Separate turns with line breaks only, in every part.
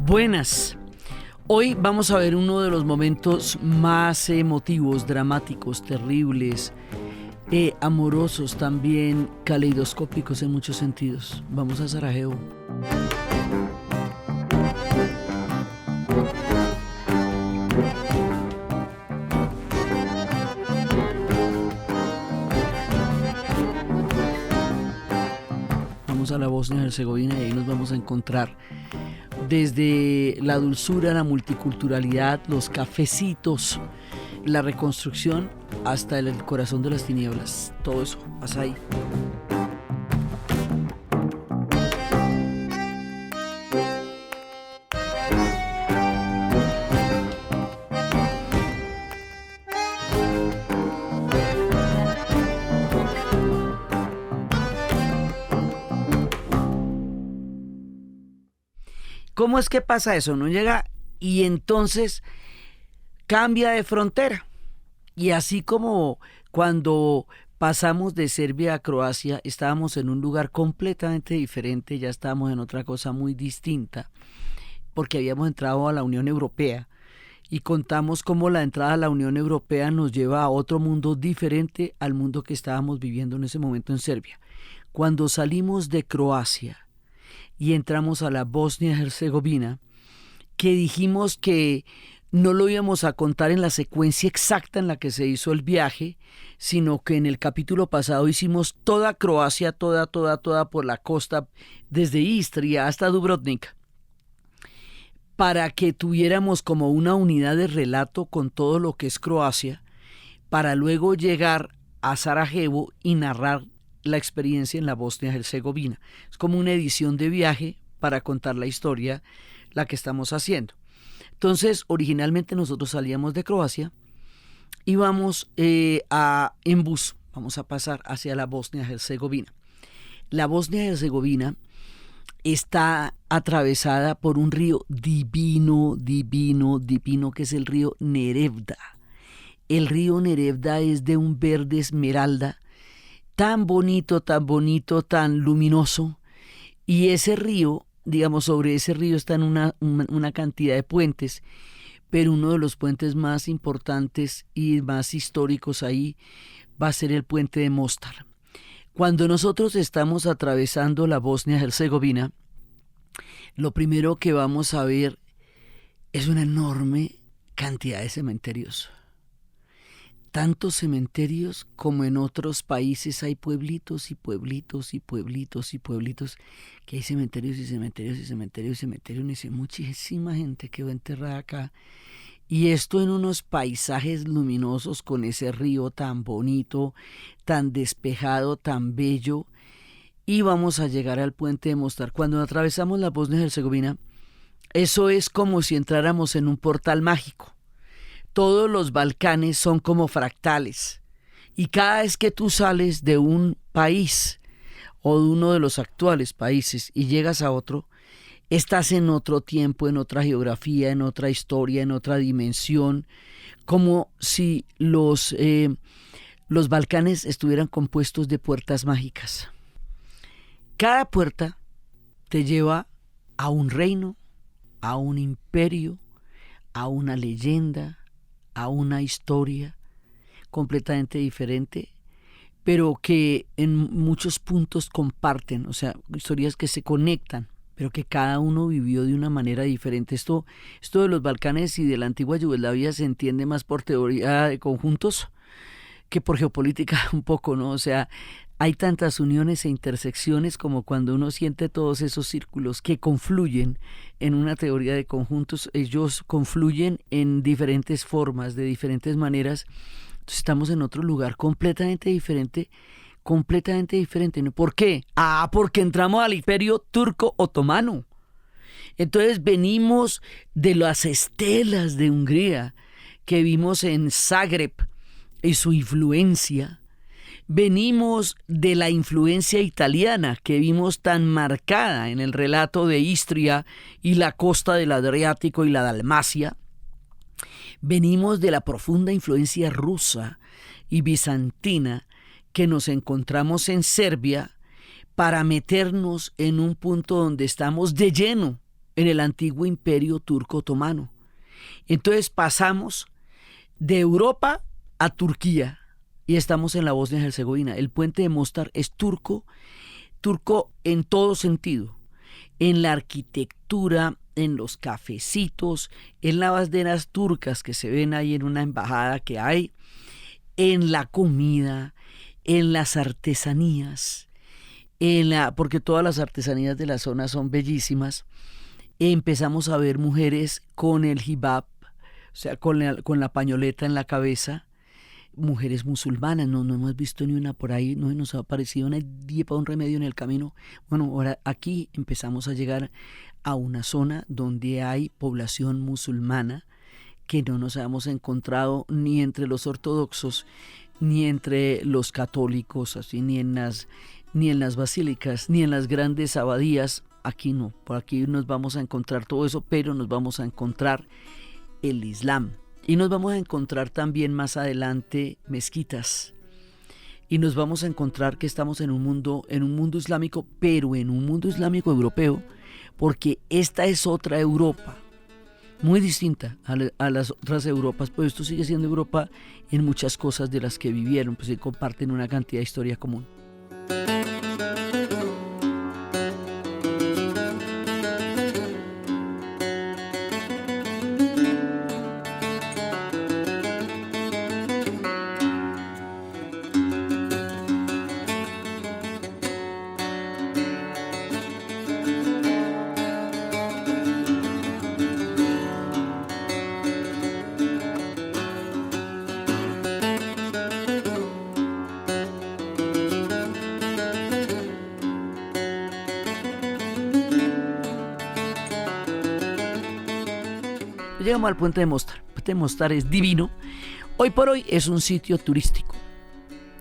Buenas. Hoy vamos a ver uno de los momentos más emotivos, dramáticos, terribles, amorosos, también caleidoscópicos en muchos sentidos. Vamos a Sarajevo. Vamos a la Bosnia-Herzegovina y ahí nos vamos a encontrar desde la dulzura, la multiculturalidad, los cafecitos, la reconstrucción, hasta el corazón de las tinieblas. Todo eso pasa ahí. ¿Cómo es que pasa eso? No llega y entonces cambia de frontera. Y así como cuando pasamos de Serbia a Croacia, estábamos en un lugar completamente diferente, ya estábamos en otra cosa muy distinta, porque habíamos entrado a la Unión Europea y contamos cómo la entrada a la Unión Europea nos lleva a otro mundo diferente al mundo que estábamos viviendo en ese momento en Serbia. Cuando salimos de Croacia y entramos a la Bosnia-Herzegovina, que dijimos que no lo íbamos a contar en la secuencia exacta en la que se hizo el viaje, sino que en el capítulo pasado hicimos toda Croacia, toda por la costa, desde Istria hasta Dubrovnik, para que tuviéramos como una unidad de relato con todo lo que es Croacia, para luego llegar a Sarajevo y narrar la experiencia en la Bosnia-Herzegovina. Es como una edición de viaje para contar la historia, la que estamos haciendo. Entonces, originalmente nosotros salíamos de Croacia y vamos en bus, vamos a pasar hacia la Bosnia-Herzegovina. La Bosnia-Herzegovina está atravesada por un río divino, que es el río Neretva. El río Neretva es de un verde esmeralda, tan bonito, tan luminoso, y ese río, digamos, sobre ese río están una cantidad de puentes, pero uno de los puentes más importantes y más históricos ahí va a ser el puente de Mostar. Cuando nosotros estamos atravesando la Bosnia-Herzegovina, lo primero que vamos a ver es una enorme cantidad de cementerios. Tantos cementerios como en otros países hay pueblitos, que hay cementerios y cementerios. Y muchísima gente quedó enterrada acá. Y esto en unos paisajes luminosos con ese río tan bonito, tan despejado, tan bello. Y vamos a llegar al puente de Mostar. Cuando atravesamos la Bosnia-Herzegovina, eso es como si entráramos en un portal mágico. Todos los Balcanes son como fractales y cada vez que tú sales de un país o de uno de los actuales países y llegas a otro, estás en otro tiempo, en otra geografía, en otra historia, en otra dimensión, como si los Balcanes estuvieran compuestos de puertas mágicas. Cada puerta te lleva a un reino, a un imperio, a una leyenda, a una historia completamente diferente, pero que en muchos puntos comparten, o sea, historias que se conectan, pero que cada uno vivió de una manera diferente. Esto de los Balcanes y de la antigua Yugoslavia se entiende más por teoría de conjuntos que por geopolítica un poco, ¿no? O sea, hay tantas uniones e intersecciones como cuando uno siente todos esos círculos que confluyen en una teoría de conjuntos. Ellos confluyen en diferentes formas, de diferentes maneras. Entonces estamos en otro lugar completamente diferente. ¿Por qué? Porque entramos al Imperio Turco Otomano. Entonces venimos de las estelas de Hungría que vimos en Zagreb y su influencia. Venimos de la influencia italiana que vimos tan marcada en el relato de Istria y la costa del Adriático y la Dalmacia. Venimos de la profunda influencia rusa y bizantina que nos encontramos en Serbia para meternos en un punto donde estamos de lleno en el antiguo imperio turco otomano. Entonces pasamos de Europa a Turquía y estamos en la Bosnia y Herzegovina. El puente de Mostar es turco en todo sentido, en la arquitectura, en los cafecitos, en las banderas turcas que se ven ahí en una embajada que hay, en la comida, en las artesanías, porque todas las artesanías de la zona son bellísimas. Empezamos a ver mujeres con el hijab, o sea, con la pañoleta en la cabeza, mujeres musulmanas. No hemos visto ni una por ahí, no nos ha aparecido nadie para un remedio en el camino. Bueno, ahora aquí empezamos a llegar a una zona donde hay población musulmana que no nos hemos encontrado ni entre los ortodoxos, ni entre los católicos, así, ni en las basílicas, ni en las grandes abadías. Aquí no, por aquí nos vamos a encontrar todo eso, pero nos vamos a encontrar el Islam. Y nos vamos a encontrar también más adelante mezquitas. Y nos vamos a encontrar que estamos en un mundo islámico, pero en un mundo islámico europeo, porque esta es otra Europa, muy distinta a las otras Europas, pues esto sigue siendo Europa en muchas cosas de las que vivieron, pues comparten una cantidad de historia común. Llegamos al puente de Mostar. El puente de Mostar es divino. Hoy por hoy es un sitio turístico.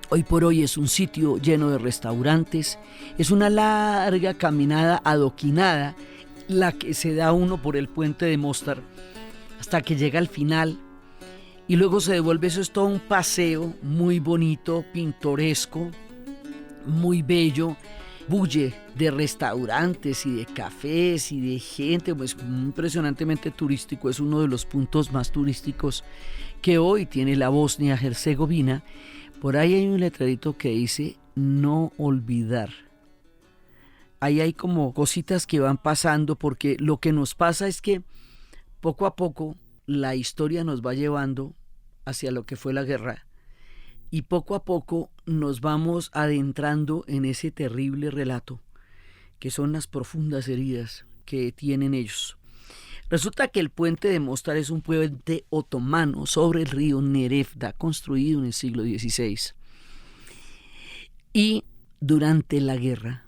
Hoy por hoy es un sitio lleno de restaurantes. Es una larga caminada adoquinada la que se da uno por el puente de Mostar hasta que llega al final y luego se devuelve. Eso es todo un paseo muy bonito, pintoresco, muy bello. Bulle de restaurantes y de cafés y de gente, pues impresionantemente turístico. Es uno de los puntos más turísticos que hoy tiene la Bosnia-Herzegovina. Por ahí hay un letrerito que dice no olvidar. Ahí hay como cositas que van pasando, porque lo que nos pasa es que poco a poco la historia nos va llevando hacia lo que fue la guerra. Y poco a poco nos vamos adentrando en ese terrible relato, que son las profundas heridas que tienen ellos. Resulta que el puente de Mostar es un puente otomano sobre el río Neretva, construido en el siglo XVI. Y durante la guerra,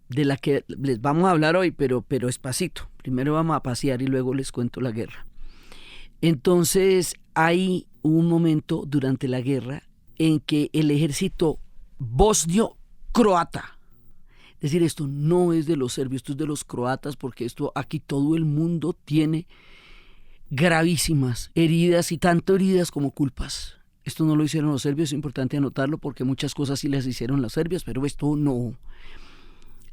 de la que les vamos a hablar hoy, pero despacito. Primero vamos a pasear y luego les cuento la guerra. Entonces hay un momento durante la guerra en que el ejército bosnio-croata, es decir, esto no es de los serbios, esto es de los croatas, porque esto aquí todo el mundo tiene gravísimas heridas, y tanto heridas como culpas. Esto no lo hicieron los serbios, es importante anotarlo, porque muchas cosas sí las hicieron los serbios, pero esto no.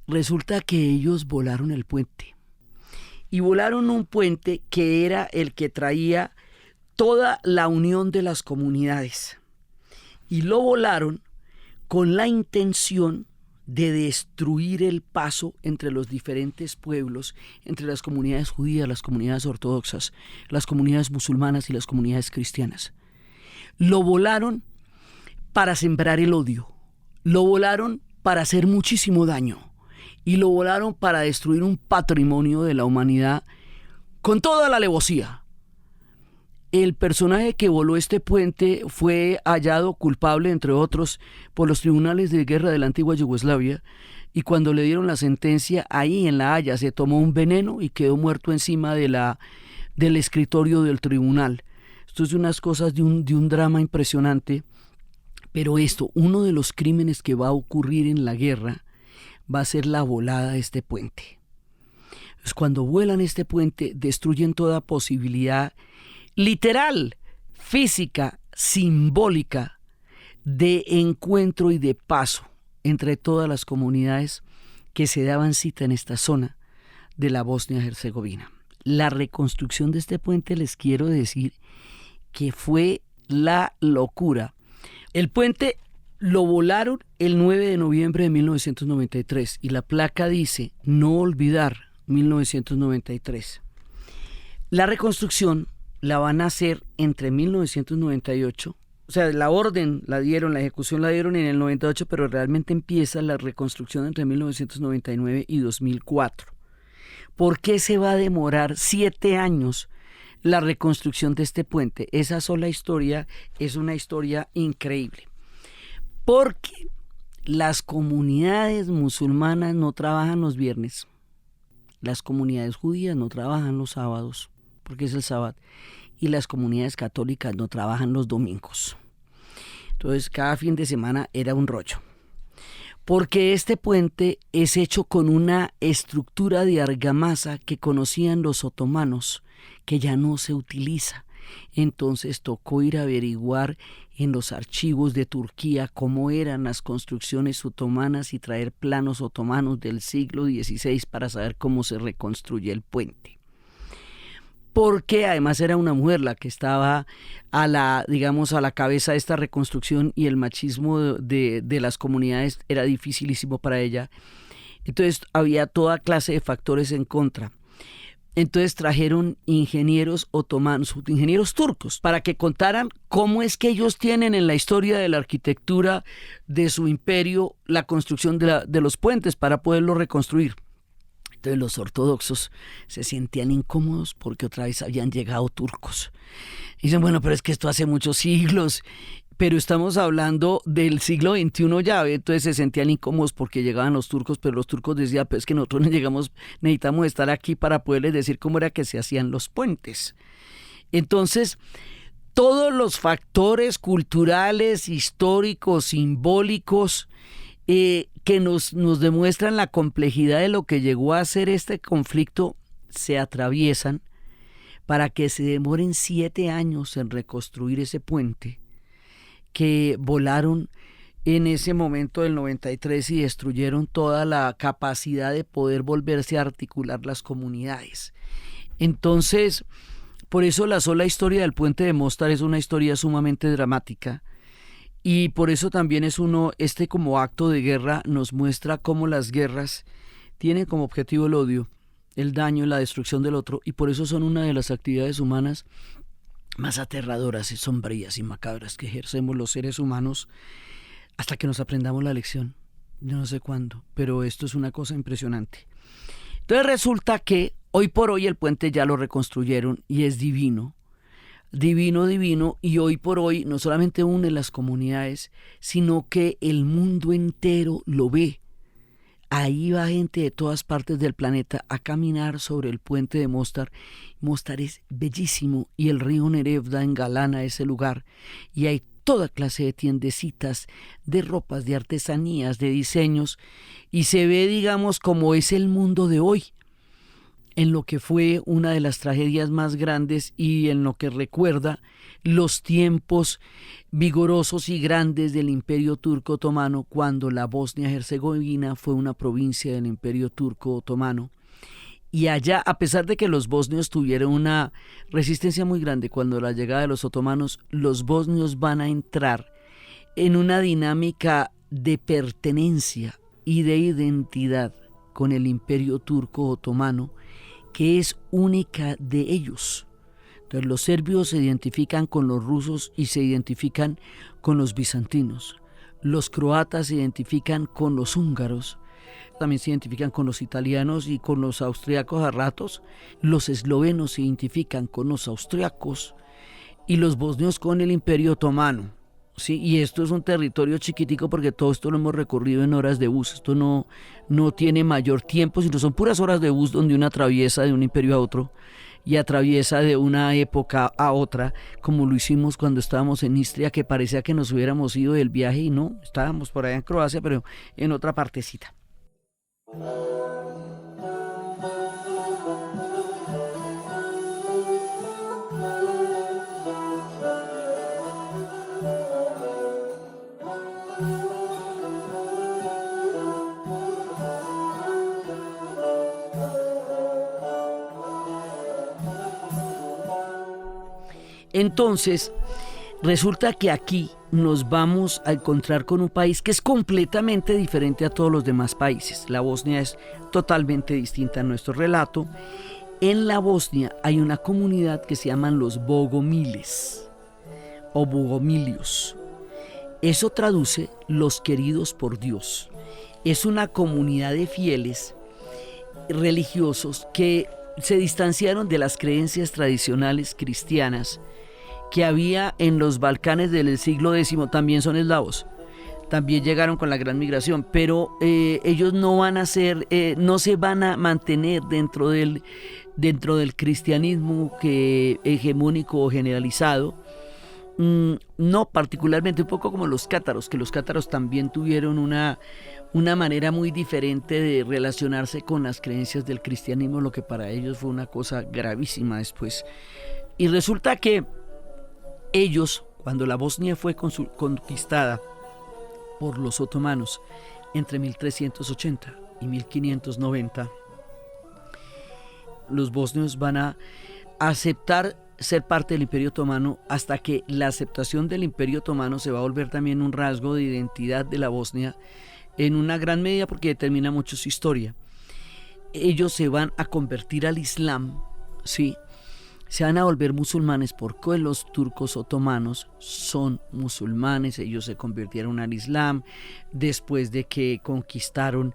Resulta que ellos volaron el puente, y volaron un puente que era el que traía toda la unión de las comunidades. Y lo volaron con la intención de destruir el paso entre los diferentes pueblos, entre las comunidades judías, las comunidades ortodoxas, las comunidades musulmanas y las comunidades cristianas. Lo volaron para sembrar el odio, lo volaron para hacer muchísimo daño y lo volaron para destruir un patrimonio de la humanidad con toda la alevosía. El personaje que voló este puente fue hallado culpable, entre otros, por los tribunales de guerra de la antigua Yugoslavia, y cuando le dieron la sentencia, ahí en La Haya se tomó un veneno y quedó muerto encima del escritorio del tribunal. Esto es unas cosas de un drama impresionante, pero uno de los crímenes que va a ocurrir en la guerra va a ser la volada de este puente. Entonces, cuando vuelan este puente, destruyen toda posibilidad literal, física, simbólica, de encuentro y de paso entre todas las comunidades que se daban cita en esta zona de la Bosnia-Herzegovina. La reconstrucción de este puente, les quiero decir que fue la locura. El puente lo volaron el 9 de noviembre de 1993 y la placa dice no olvidar 1993. La reconstrucción la van a hacer entre 1998, o sea, la orden la dieron, la ejecución la dieron en el 98, pero realmente empieza la reconstrucción entre 1999 y 2004. ¿Por qué se va a demorar 7 años la reconstrucción de este puente? Esa sola historia es una historia increíble. Porque las comunidades musulmanas no trabajan los viernes, las comunidades judías no trabajan los sábados, porque es el sábado, y las comunidades católicas no trabajan los domingos. Entonces cada fin de semana era un rollo. Porque este puente es hecho con una estructura de argamasa que conocían los otomanos, que ya no se utiliza. Entonces tocó ir a averiguar en los archivos de Turquía cómo eran las construcciones otomanas y traer planos otomanos del siglo XVI para saber cómo se reconstruye el puente. Porque además era una mujer la que estaba a la cabeza de esta reconstrucción y el machismo de las comunidades era dificilísimo para ella. Entonces había toda clase de factores en contra. Entonces trajeron ingenieros otomanos, ingenieros turcos, para que contaran cómo es que ellos tienen en la historia de la arquitectura de su imperio la construcción de los puentes para poderlos reconstruir. Entonces los ortodoxos se sentían incómodos porque otra vez habían llegado turcos. Y dicen, bueno, pero es que esto hace muchos siglos, pero estamos hablando del siglo XXI ya. Entonces se sentían incómodos porque llegaban los turcos, pero los turcos decían, pues que nosotros necesitamos estar aquí para poderles decir cómo era que se hacían los puentes. Entonces, todos los factores culturales, históricos, simbólicos, que nos demuestran la complejidad de lo que llegó a ser este conflicto, se atraviesan para que se demoren 7 años en reconstruir ese puente que volaron en ese momento del 93 y destruyeron toda la capacidad de poder volverse a articular las comunidades. Entonces, por eso la sola historia del puente de Mostar es una historia sumamente dramática. Y por eso también es como acto de guerra nos muestra cómo las guerras tienen como objetivo el odio, el daño, la destrucción del otro, y por eso son una de las actividades humanas más aterradoras y sombrías y macabras que ejercemos los seres humanos hasta que nos aprendamos la lección. Yo no sé cuándo, pero esto es una cosa impresionante. Entonces resulta que hoy por hoy el puente ya lo reconstruyeron y es divino. Divino, y hoy por hoy no solamente une las comunidades, sino que el mundo entero lo ve. Ahí va gente de todas partes del planeta a caminar sobre el puente de Mostar. Mostar es bellísimo y el río Neretva engalana ese lugar y hay toda clase de tiendecitas, de ropas, de artesanías, de diseños y se ve, digamos, como es el mundo de hoy, en lo que fue una de las tragedias más grandes y en lo que recuerda los tiempos vigorosos y grandes del Imperio Turco Otomano, cuando la Bosnia-Herzegovina fue una provincia del Imperio Turco Otomano. Y allá, a pesar de que los bosnios tuvieron una resistencia muy grande cuando la llegada de los otomanos, los bosnios van a entrar en una dinámica de pertenencia y de identidad con el Imperio Turco Otomano, que es única de ellos. Entonces los serbios se identifican con los rusos y se identifican con los bizantinos. Los croatas se identifican con los húngaros. También se identifican con los italianos y con los austriacos a ratos. Los eslovenos se identifican con los austriacos y los bosnios con el Imperio Otomano. Sí, y esto es un territorio chiquitico porque todo esto lo hemos recorrido en horas de bus. Esto no tiene mayor tiempo, sino son puras horas de bus donde uno atraviesa de un imperio a otro y atraviesa de una época a otra, como lo hicimos cuando estábamos en Istria, que parecía que nos hubiéramos ido del viaje y no, estábamos por allá en Croacia, pero en otra partecita. Entonces, resulta que aquí nos vamos a encontrar con un país que es completamente diferente a todos los demás países. La Bosnia es totalmente distinta a nuestro relato. En la Bosnia hay una comunidad que se llaman los Bogomiles o Bogomilios. Eso traduce los queridos por Dios. Es una comunidad de fieles religiosos que se distanciaron de las creencias tradicionales cristianas que había en los Balcanes del siglo X. También son eslavos, también llegaron con la gran migración, pero ellos no van a ser, no se van a mantener dentro del cristianismo hegemónico o generalizado. No, particularmente un poco como los cátaros, que los cátaros también tuvieron una manera muy diferente de relacionarse con las creencias del cristianismo, lo que para ellos fue una cosa gravísima después. Y resulta que ellos, cuando la Bosnia fue conquistada por los otomanos entre 1380 y 1590, los bosnios van a aceptar ser parte del Imperio Otomano, hasta que la aceptación del Imperio Otomano se va a volver también un rasgo de identidad de la Bosnia, en una gran medida porque determina mucho su historia. Ellos se van a convertir al Islam, ¿sí? Se van a volver musulmanes porque los turcos otomanos son musulmanes. Ellos se convirtieron al Islam después de que conquistaron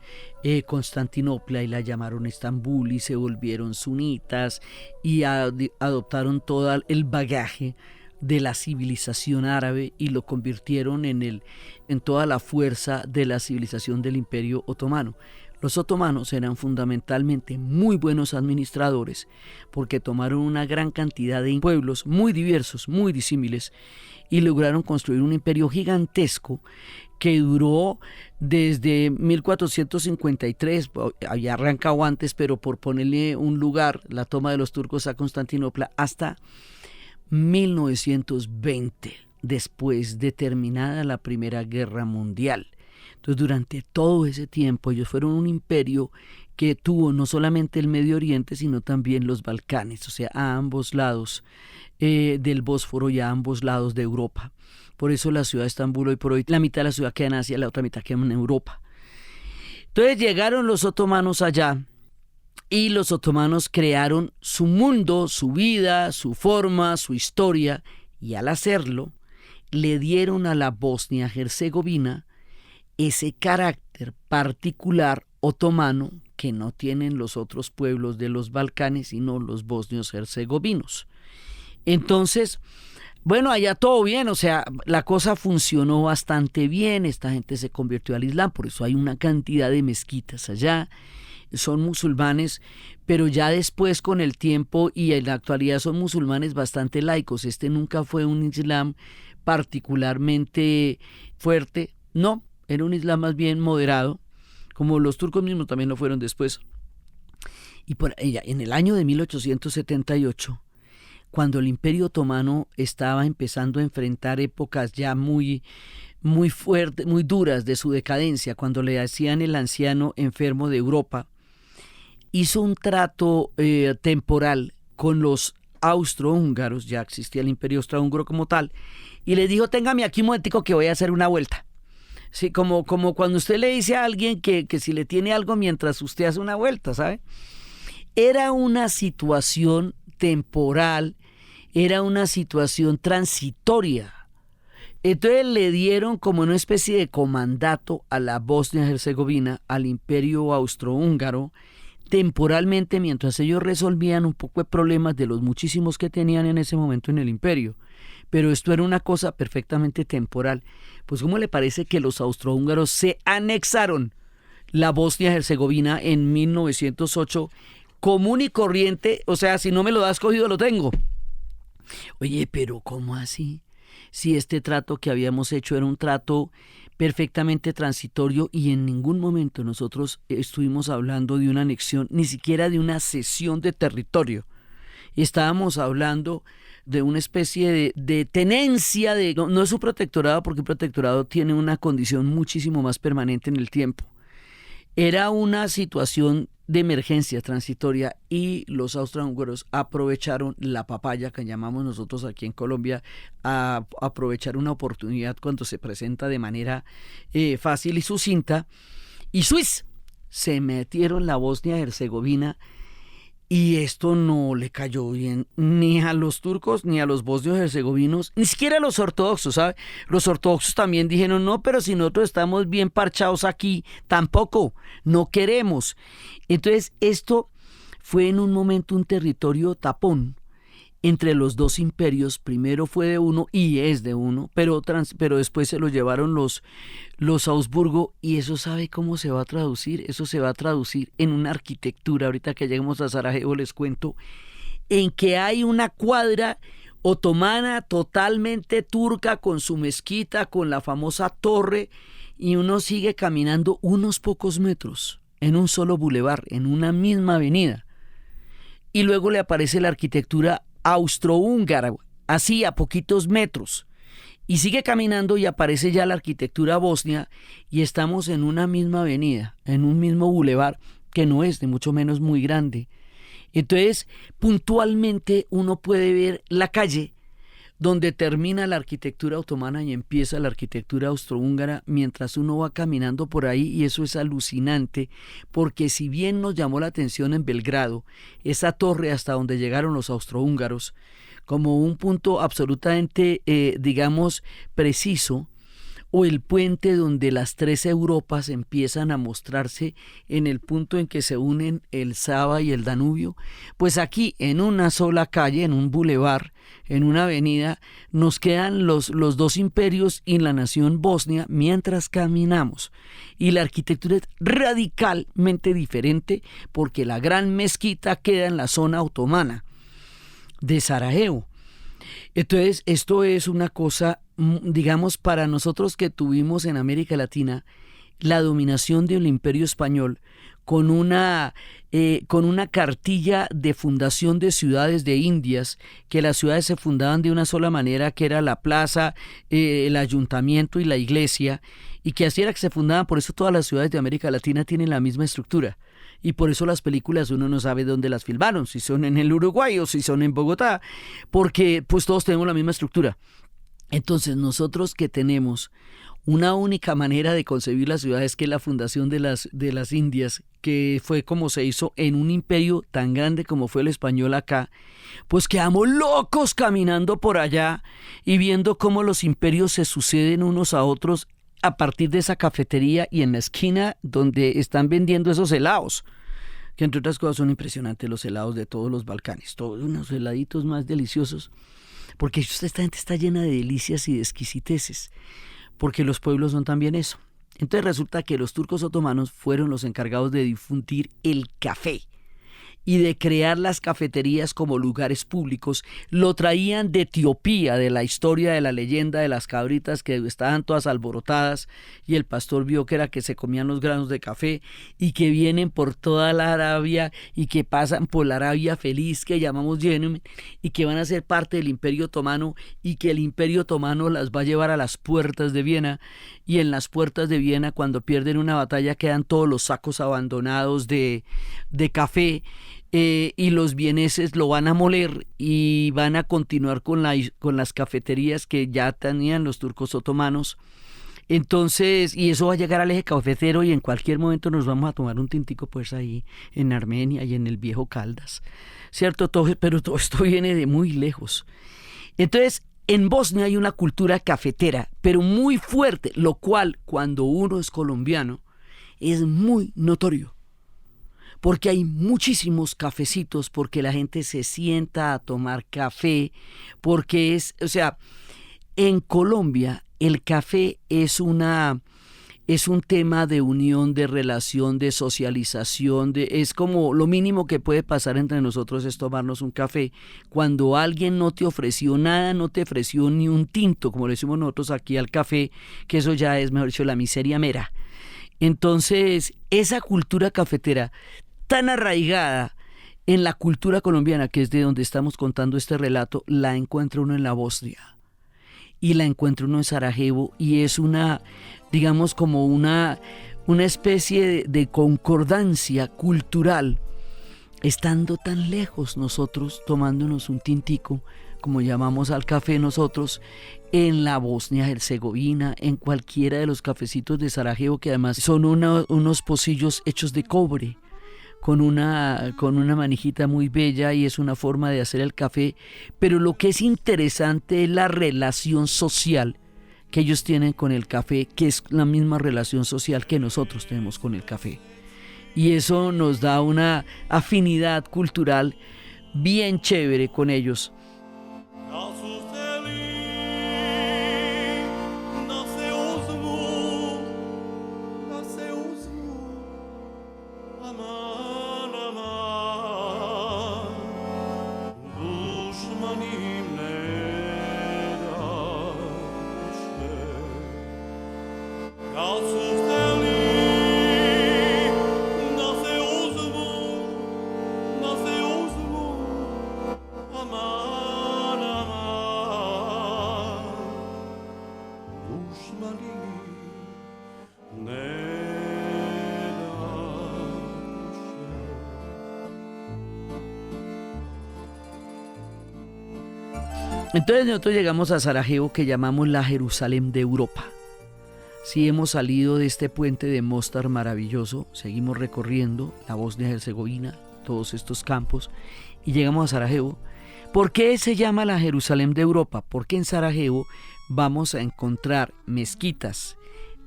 Constantinopla y la llamaron Estambul, y se volvieron sunitas y adoptaron todo el bagaje de la civilización árabe y lo convirtieron en toda la fuerza de la civilización del Imperio Otomano. Los otomanos eran fundamentalmente muy buenos administradores porque tomaron una gran cantidad de pueblos muy diversos, muy disímiles, y lograron construir un imperio gigantesco que duró desde 1453, había arrancado antes, pero por ponerle un lugar, la toma de los turcos a Constantinopla, hasta 1920, después de terminada la Primera Guerra Mundial. Entonces, durante todo ese tiempo ellos fueron un imperio que tuvo no solamente el Medio Oriente, sino también los Balcanes, o sea, a ambos lados del Bósforo y a ambos lados de Europa. Por eso la ciudad de Estambul hoy por hoy, la mitad de la ciudad queda en Asia, la otra mitad queda en Europa. Entonces llegaron los otomanos allá y los otomanos crearon su mundo, su vida, su forma, su historia, y al hacerlo le dieron a la Bosnia-Herzegovina ese carácter particular otomano que no tienen los otros pueblos de los Balcanes, sino los bosnios herzegovinos. Entonces, bueno, allá todo bien, o sea, la cosa funcionó bastante bien, esta gente se convirtió al Islam, por eso hay una cantidad de mezquitas allá, son musulmanes, pero ya después con el tiempo y en la actualidad son musulmanes bastante laicos. Este nunca fue un Islam particularmente fuerte, no, era un Islam más bien moderado, como los turcos mismos también lo fueron después. Y por ella, en el año de 1878, cuando el Imperio Otomano estaba empezando a enfrentar épocas ya muy fuertes, muy duras de su decadencia, cuando le hacían el anciano enfermo de Europa, hizo un trato temporal con los austrohúngaros, ya existía el Imperio Austrohúngaro como tal, y les dijo: téngame aquí un momentico que voy a hacer una vuelta. Sí, como cuando usted le dice a alguien que si le tiene algo mientras usted hace una vuelta, ¿sabe? Era una situación temporal, era una situación transitoria. Entonces le dieron como una especie de comandato a la Bosnia-Herzegovina, al Imperio Austrohúngaro, temporalmente, mientras ellos resolvían un poco de problemas de los muchísimos que tenían en ese momento en el imperio. Pero esto era una cosa perfectamente temporal. Pues ¿cómo le parece que los austrohúngaros se anexaron la Bosnia-Herzegovina en 1908 común y corriente? O sea, si no me lo das cogido, lo tengo. Oye, pero ¿cómo así? Si este trato que habíamos hecho era un trato perfectamente transitorio y en ningún momento nosotros estuvimos hablando de una anexión, ni siquiera de una cesión de territorio. Estábamos hablando de una especie de tenencia, no es un protectorado, porque un protectorado tiene una condición muchísimo más permanente en el tiempo. Era una situación de emergencia transitoria y los austrohúngaros aprovecharon la papaya que llamamos nosotros aquí en Colombia, a aprovechar una oportunidad cuando se presenta de manera fácil y sucinta, y ¡suiz! Se metieron la Bosnia-Herzegovina. Y esto no le cayó bien ni a los turcos, ni a los bosnios herzegovinos, ni siquiera a los ortodoxos, ¿sabe? Los ortodoxos también dijeron, no, pero si nosotros estamos bien parchados aquí, tampoco, no queremos. Entonces, esto fue en un momento un territorio tapón entre los dos imperios. Primero fue de uno y es de uno, pero después se lo llevaron los Augsburgo, y eso ¿sabe cómo se va a traducir? Eso se va a traducir en una arquitectura. Ahorita que lleguemos a Sarajevo les cuento, en que hay una cuadra otomana totalmente turca con su mezquita, con la famosa torre, y uno sigue caminando unos pocos metros en un solo bulevar, en una misma avenida, y luego le aparece la arquitectura austrohúngara, así a poquitos metros, y sigue caminando y aparece ya la arquitectura bosnia, y estamos en una misma avenida, en un mismo bulevar, que no es ni mucho menos muy grande. Entonces, puntualmente uno puede ver la calle donde termina la arquitectura otomana y empieza la arquitectura austrohúngara mientras uno va caminando por ahí, y eso es alucinante, porque si bien nos llamó la atención en Belgrado esa torre hasta donde llegaron los austrohúngaros como un punto absolutamente, digamos, preciso, o el puente donde las tres Europas empiezan a mostrarse en el punto en que se unen el Sava y el Danubio, pues aquí en una sola calle, en un bulevar, en una avenida, nos quedan los dos imperios y la nación Bosnia mientras caminamos. Y la arquitectura es radicalmente diferente, porque la gran mezquita queda en la zona otomana de Sarajevo. Entonces, esto es una cosa, digamos, para nosotros que tuvimos en América Latina la dominación del Imperio Español con una cartilla de fundación de ciudades de Indias, que las ciudades se fundaban de una sola manera, que era la plaza, el ayuntamiento y la iglesia, y que así era que se fundaban. Por eso todas las ciudades de América Latina tienen la misma estructura. Y por eso las películas uno no sabe dónde las filmaron, si son en el Uruguay o si son en Bogotá, porque pues todos tenemos la misma estructura. Entonces nosotros que tenemos una única manera de concebir las ciudades, que es la fundación de las Indias, que fue como se hizo en un imperio tan grande como fue el español acá, pues quedamos locos caminando por allá y viendo cómo los imperios se suceden unos a otros a partir de esa cafetería y en la esquina donde están vendiendo esos helados, que entre otras cosas son impresionantes los helados de todos los Balcanes, todos unos heladitos más deliciosos, porque esta gente está llena de delicias y de exquisiteces, porque los pueblos son también eso. Entonces resulta que los turcos otomanos fueron los encargados de difundir el café y de crear las cafeterías como lugares públicos. Lo traían de Etiopía, de la historia, de la leyenda de las cabritas que estaban todas alborotadas y el pastor vio que era que se comían los granos de café, y que vienen por toda la Arabia y que pasan por la Arabia Feliz, que llamamos Yemen, y que van a ser parte del Imperio Otomano, y que el Imperio Otomano las va a llevar a las puertas de Viena, y en las puertas de Viena, cuando pierden una batalla, quedan todos los sacos abandonados de café, y los vieneses lo van a moler y van a continuar con las cafeterías que ya tenían los turcos otomanos. Entonces, y eso va a llegar al eje cafetero, y en cualquier momento nos vamos a tomar un tintico pues ahí en Armenia y en el viejo Caldas, ¿cierto? Pero todo esto viene de muy lejos. Entonces, en Bosnia hay una cultura cafetera, pero muy fuerte, lo cual cuando uno es colombiano es muy notorio, porque hay muchísimos cafecitos, porque la gente se sienta a tomar café, porque en Colombia el café es un tema de unión, de relación, de socialización, es como lo mínimo que puede pasar entre nosotros es tomarnos un café. Cuando alguien no te ofreció nada, no te ofreció ni un tinto, como le decimos nosotros aquí al café, que eso ya es, mejor dicho, la miseria mera. Entonces, esa cultura cafetera tan arraigada en la cultura colombiana, que es de donde estamos contando este relato, la encuentra uno en la Bosnia y la encuentra uno en Sarajevo, y es digamos como una una especie de concordancia cultural, estando tan lejos nosotros, tomándonos un tintico, como llamamos al café nosotros, en la Bosnia-Herzegovina, en cualquiera de los cafecitos de Sarajevo, que además son unos pocillos hechos de cobre, con una manijita muy bella, y es una forma de hacer el café. Pero lo que es interesante es la relación social que ellos tienen con el café, que es la misma relación social que nosotros tenemos con el café. Y eso nos da una afinidad cultural bien chévere con ellos. Entonces nosotros llegamos a Sarajevo, que llamamos la Jerusalén de Europa. Sí, hemos salido de este puente de Mostar maravilloso, seguimos recorriendo la Bosnia-Herzegovina, todos estos campos, y llegamos a Sarajevo. ¿Por qué se llama la Jerusalén de Europa? Porque en Sarajevo vamos a encontrar mezquitas,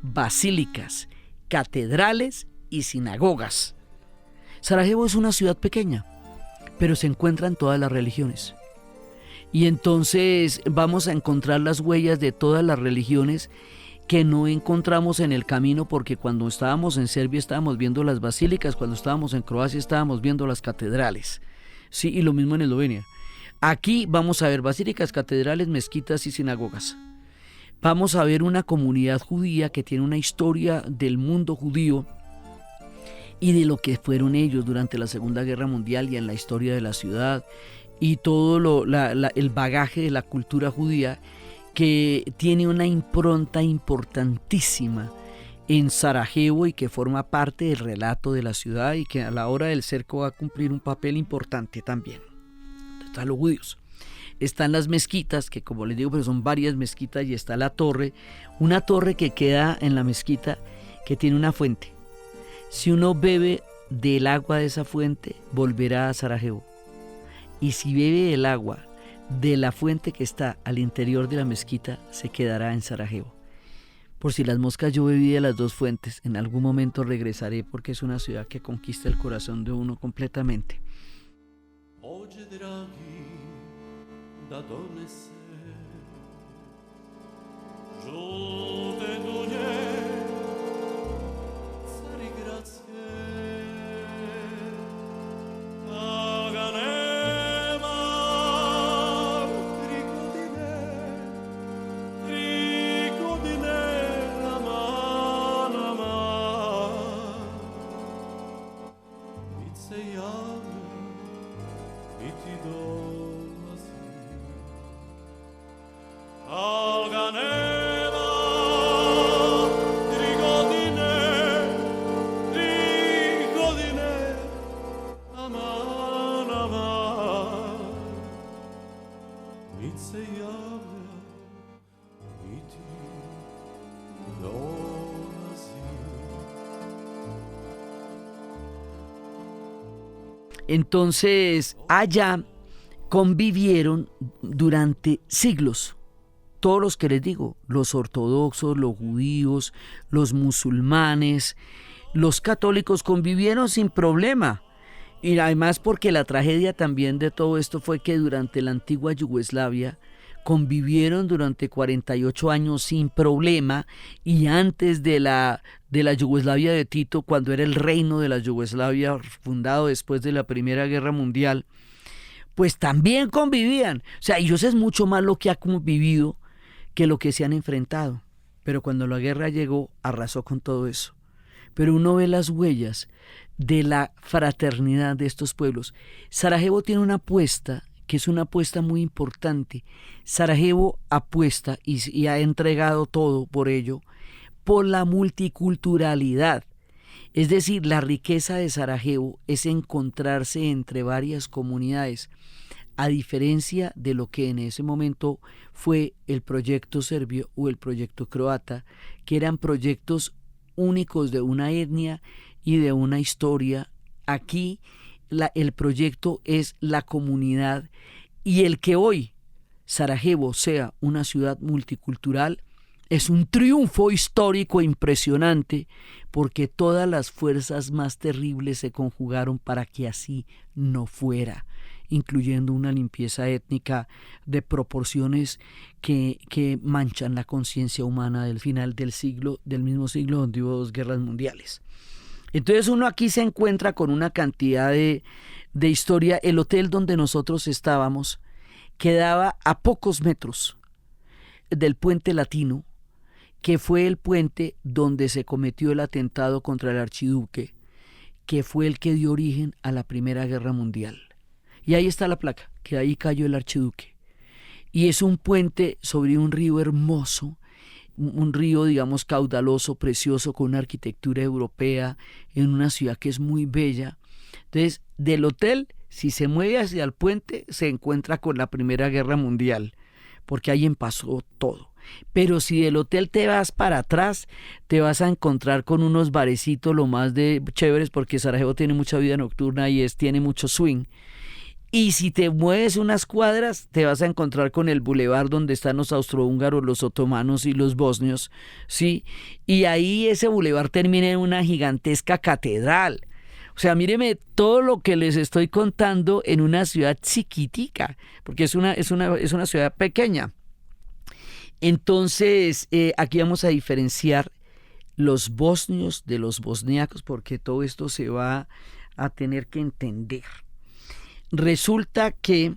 basílicas, catedrales y sinagogas. Sarajevo es una ciudad pequeña, pero se encuentran todas las religiones. Y entonces vamos a encontrar las huellas de todas las religiones que no encontramos en el camino, porque cuando estábamos en Serbia estábamos viendo las basílicas, cuando estábamos en Croacia estábamos viendo las catedrales. Sí, y lo mismo en Eslovenia. Aquí vamos a ver basílicas, catedrales, mezquitas y sinagogas. Vamos a ver una comunidad judía que tiene una historia del mundo judío y de lo que fueron ellos durante la Segunda Guerra Mundial y en la historia de la ciudad, y todo el bagaje de la cultura judía, que tiene una impronta importantísima en Sarajevo y que forma parte del relato de la ciudad, y que a la hora del cerco va a cumplir un papel importante también. Están los judíos, están las mezquitas, que como les digo, pero son varias mezquitas, y está la torre, una torre que queda en la mezquita, que tiene una fuente. Si uno bebe del agua de esa fuente, volverá a Sarajevo. Y si bebe el agua de la fuente que está al interior de la mezquita, se quedará en Sarajevo. Por si las moscas, yo bebí de las dos fuentes. En algún momento regresaré, porque es una ciudad que conquista el corazón de uno completamente.
Ođe dragi da donese žute dunje Carigradske, a ga nema 3 godine aman, aman, nit se javlja, niti dolazi, al ga nema 3 godine, aman, aman, nit se javlja, niti dolazi.
Entonces, allá convivieron durante siglos todos los que les digo, los ortodoxos, los judíos, los musulmanes, los católicos convivieron sin problema. Y además porque la tragedia también de todo esto fue que durante la antigua Yugoslavia convivieron durante 48 años sin problema, y antes de la Yugoslavia de Tito, cuando era el reino de la Yugoslavia fundado después de la Primera Guerra Mundial, pues también convivían. O sea, ellos es mucho más lo que han convivido que lo que se han enfrentado. Pero cuando la guerra llegó, arrasó con todo eso. Pero uno ve las huellas de la fraternidad de estos pueblos. Sarajevo tiene una apuesta, que es una apuesta muy importante. Sarajevo apuesta y ha entregado todo por ello, por la multiculturalidad. Es decir, la riqueza de Sarajevo es encontrarse entre varias comunidades, a diferencia de lo que en ese momento fue el proyecto serbio o el proyecto croata, que eran proyectos únicos de una etnia y de una historia. Aquí el proyecto es la comunidad, y el que hoy Sarajevo sea una ciudad multicultural es un triunfo histórico impresionante, porque todas las fuerzas más terribles se conjugaron para que así no fuera, incluyendo una limpieza étnica de proporciones que manchan la conciencia humana del final del mismo siglo donde hubo 2 guerras mundiales. Entonces uno aquí se encuentra con una cantidad de historia. El hotel donde nosotros estábamos quedaba a pocos metros del puente latino, que fue el puente donde se cometió el atentado contra el archiduque, que fue el que dio origen a la Primera Guerra Mundial. Y ahí está la placa, que ahí cayó el archiduque. Y es un puente sobre un río hermoso, un río, digamos, caudaloso, precioso, con una arquitectura europea, en una ciudad que es muy bella. Entonces, del hotel, si se mueve hacia el puente, se encuentra con la Primera Guerra Mundial, porque ahí pasó todo. Pero si del hotel te vas para atrás, te vas a encontrar con unos barecitos lo más de chéveres, porque Sarajevo tiene mucha vida nocturna y tiene mucho swing. Y si te mueves unas cuadras, te vas a encontrar con el bulevar donde están los austrohúngaros, los otomanos y los bosnios, ¿sí? Y ahí ese bulevar termina en una gigantesca catedral. O sea, míreme todo lo que les estoy contando en una ciudad chiquitica, porque es una ciudad pequeña. Entonces, aquí vamos a diferenciar los bosnios de los bosniacos, porque todo esto se va a tener que entender. Resulta que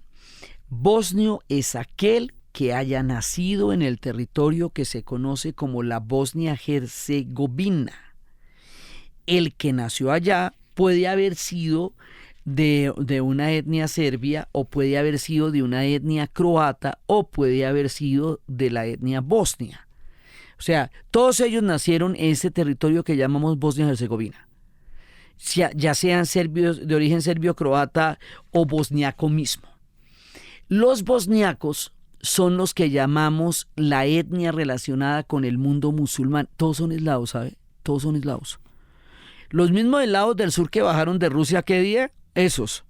bosnio es aquel que haya nacido en el territorio que se conoce como la Bosnia-Herzegovina. El que nació allá puede haber sido de una etnia serbia, o puede haber sido de una etnia croata, o puede haber sido de la etnia bosnia. O sea, todos ellos nacieron en ese territorio que llamamos Bosnia-Herzegovina, ya sean serbios de origen serbio-croata o bosniaco mismo. Los bosniacos son los que llamamos la etnia relacionada con el mundo musulmán. Todos son eslavos, ¿sabe? Todos son eslavos. Los mismos eslavos del sur que bajaron de Rusia, ¿qué día? Esos.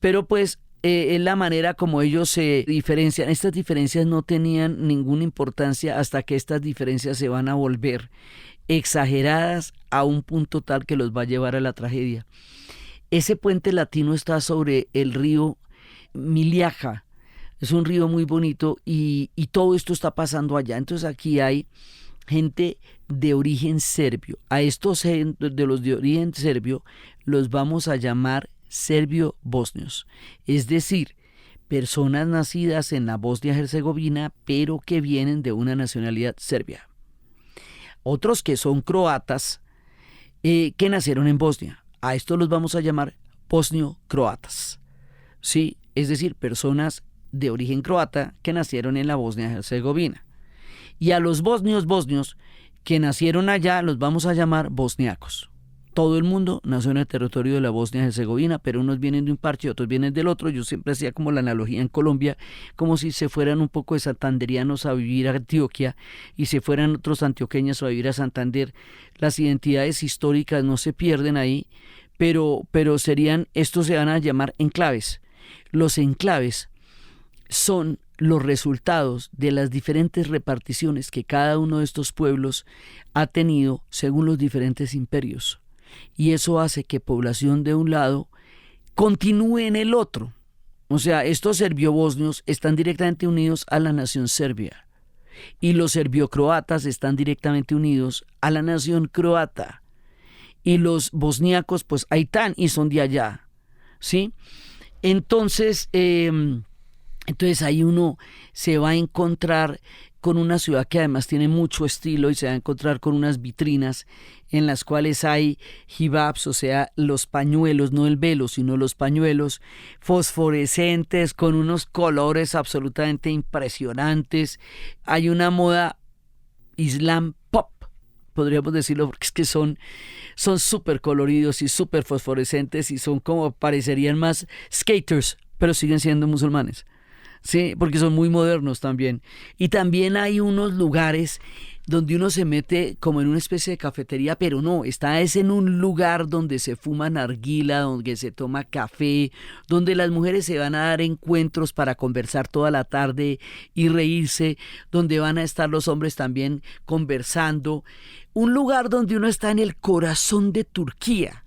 Pero pues es la manera como ellos se diferencian. Estas diferencias no tenían ninguna importancia hasta que estas diferencias se van a volver exageradas a un punto tal que los va a llevar a la tragedia. Ese puente latino está sobre el río Miliaja. Es un río muy bonito y todo esto está pasando allá. Entonces aquí hay gente de origen serbio. A estos de los de origen serbio los vamos a llamar serbio-bosnios. Es decir, personas nacidas en la Bosnia-Herzegovina, pero que vienen de una nacionalidad serbia. Otros que son croatas, que nacieron en Bosnia. A estos los vamos a llamar bosnio-croatas. Sí, es decir, personas de origen croata que nacieron en la Bosnia-Herzegovina. Y a los bosnios que nacieron allá los vamos a llamar bosniacos. Todo el mundo nació en el territorio de la Bosnia-Herzegovina, pero unos vienen de un parche y otros vienen del otro. Yo siempre hacía como la analogía en Colombia, como si se fueran un poco de santanderianos a vivir a Antioquia y se fueran otros antioqueños a vivir a Santander. Las identidades históricas no se pierden ahí, pero estos se van a llamar enclaves. Los enclaves son los resultados de las diferentes reparticiones que cada uno de estos pueblos ha tenido según los diferentes imperios. Y eso hace que población de un lado continúe en el otro. O sea, estos serbio-bosnios están directamente unidos a la nación serbia y los serbio-croatas están directamente unidos a la nación croata, y los bosníacos pues ahí están y son de allá, ¿sí? Entonces ahí uno se va a encontrar con una ciudad que además tiene mucho estilo, y se va a encontrar con unas vitrinas en las cuales hay hijabs, o sea, los pañuelos, no el velo, sino los pañuelos fosforescentes con unos colores absolutamente impresionantes. Hay una moda Islam pop, podríamos decirlo, porque es que son súper coloridos y súper fosforescentes y son como parecerían más skaters, pero siguen siendo musulmanes. Sí, porque son muy modernos también. Y también hay unos lugares donde uno se mete como en una especie de cafetería, pero no, es en un lugar donde se fuma narguila, donde se toma café, donde las mujeres se van a dar encuentros para conversar toda la tarde y reírse, donde van a estar los hombres también conversando. Un lugar donde uno está en el corazón de Turquía.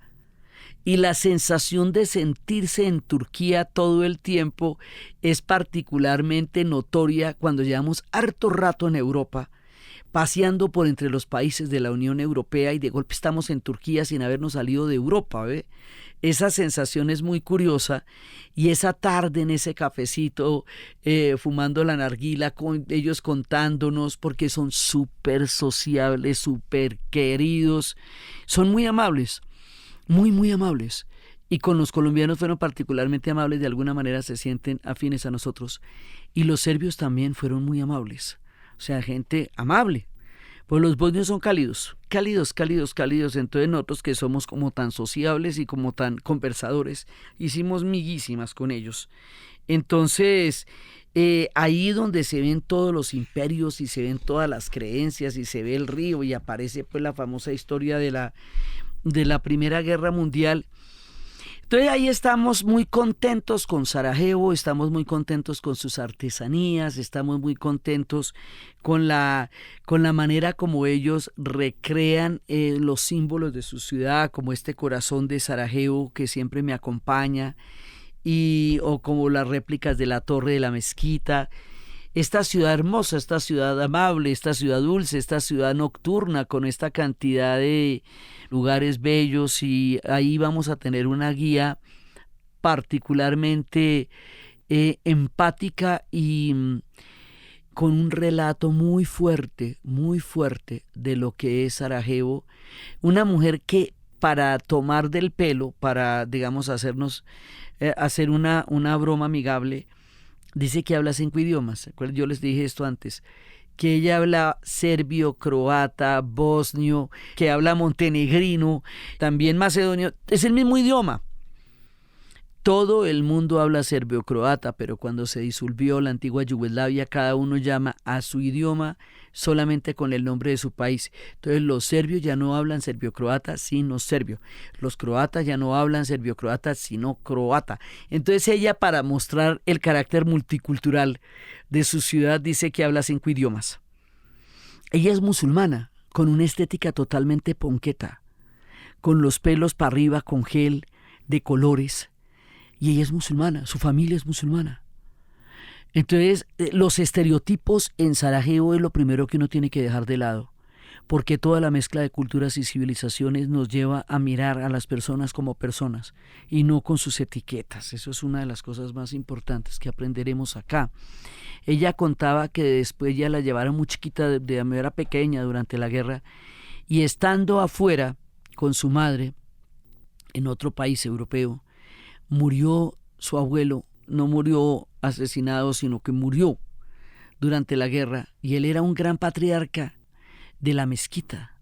Y la sensación de sentirse en Turquía todo el tiempo es particularmente notoria cuando llevamos harto rato en Europa, paseando por entre los países de la Unión Europea y de golpe estamos en Turquía sin habernos salido de Europa, ¿ve? Esa sensación es muy curiosa y esa tarde en ese cafecito fumando la narguila, con ellos contándonos porque son súper sociables, súper queridos, son muy amables. Muy, muy amables. Y con los colombianos fueron particularmente amables, de alguna manera se sienten afines a nosotros. Y los serbios también fueron muy amables. O sea, gente amable. Pues los bosnios son cálidos, cálidos, cálidos, cálidos. Entonces nosotros que somos como tan sociables y como tan conversadores, hicimos miguísimas con ellos. Entonces, ahí donde se ven todos los imperios y se ven todas las creencias y se ve el río y aparece pues la famosa historia de la Primera Guerra Mundial. Entonces ahí estamos muy contentos con Sarajevo, estamos muy contentos con sus artesanías, estamos muy contentos con la manera como ellos recrean los símbolos de su ciudad, como este corazón de Sarajevo que siempre me acompaña, o como las réplicas de la torre de la mezquita. Esta ciudad hermosa, esta ciudad amable, esta ciudad dulce, esta ciudad nocturna con esta cantidad de lugares bellos, y ahí vamos a tener una guía particularmente empática y con un relato muy fuerte de lo que es Sarajevo. Una mujer que para tomar del pelo, para digamos hacer una broma amigable, dice que habla 5 idiomas. Yo les dije esto antes, que ella habla serbio, croata, bosnio, que habla montenegrino, también macedonio. Es el mismo idioma. Todo el mundo habla serbio-croata, pero cuando se disolvió la antigua Yugoslavia, cada uno llama a su idioma solamente con el nombre de su país. Entonces los serbios ya no hablan serbio-croata, sino serbio. Los croatas ya no hablan serbio-croata, sino croata. Entonces ella, para mostrar el carácter multicultural de su ciudad, dice que habla 5 idiomas. Ella es musulmana, con una estética totalmente ponqueta, con los pelos para arriba, con gel, de colores. Y ella es musulmana, su familia es musulmana. Entonces, los estereotipos en Sarajevo es lo primero que uno tiene que dejar de lado, porque toda la mezcla de culturas y civilizaciones nos lleva a mirar a las personas como personas y no con sus etiquetas. Eso es una de las cosas más importantes que aprenderemos acá. Ella contaba que después ya la llevaron muy chiquita, de manera pequeña durante la guerra, y estando afuera con su madre en otro país europeo, murió su abuelo. No murió asesinado, sino que murió durante la guerra, y él era un gran patriarca de la mezquita.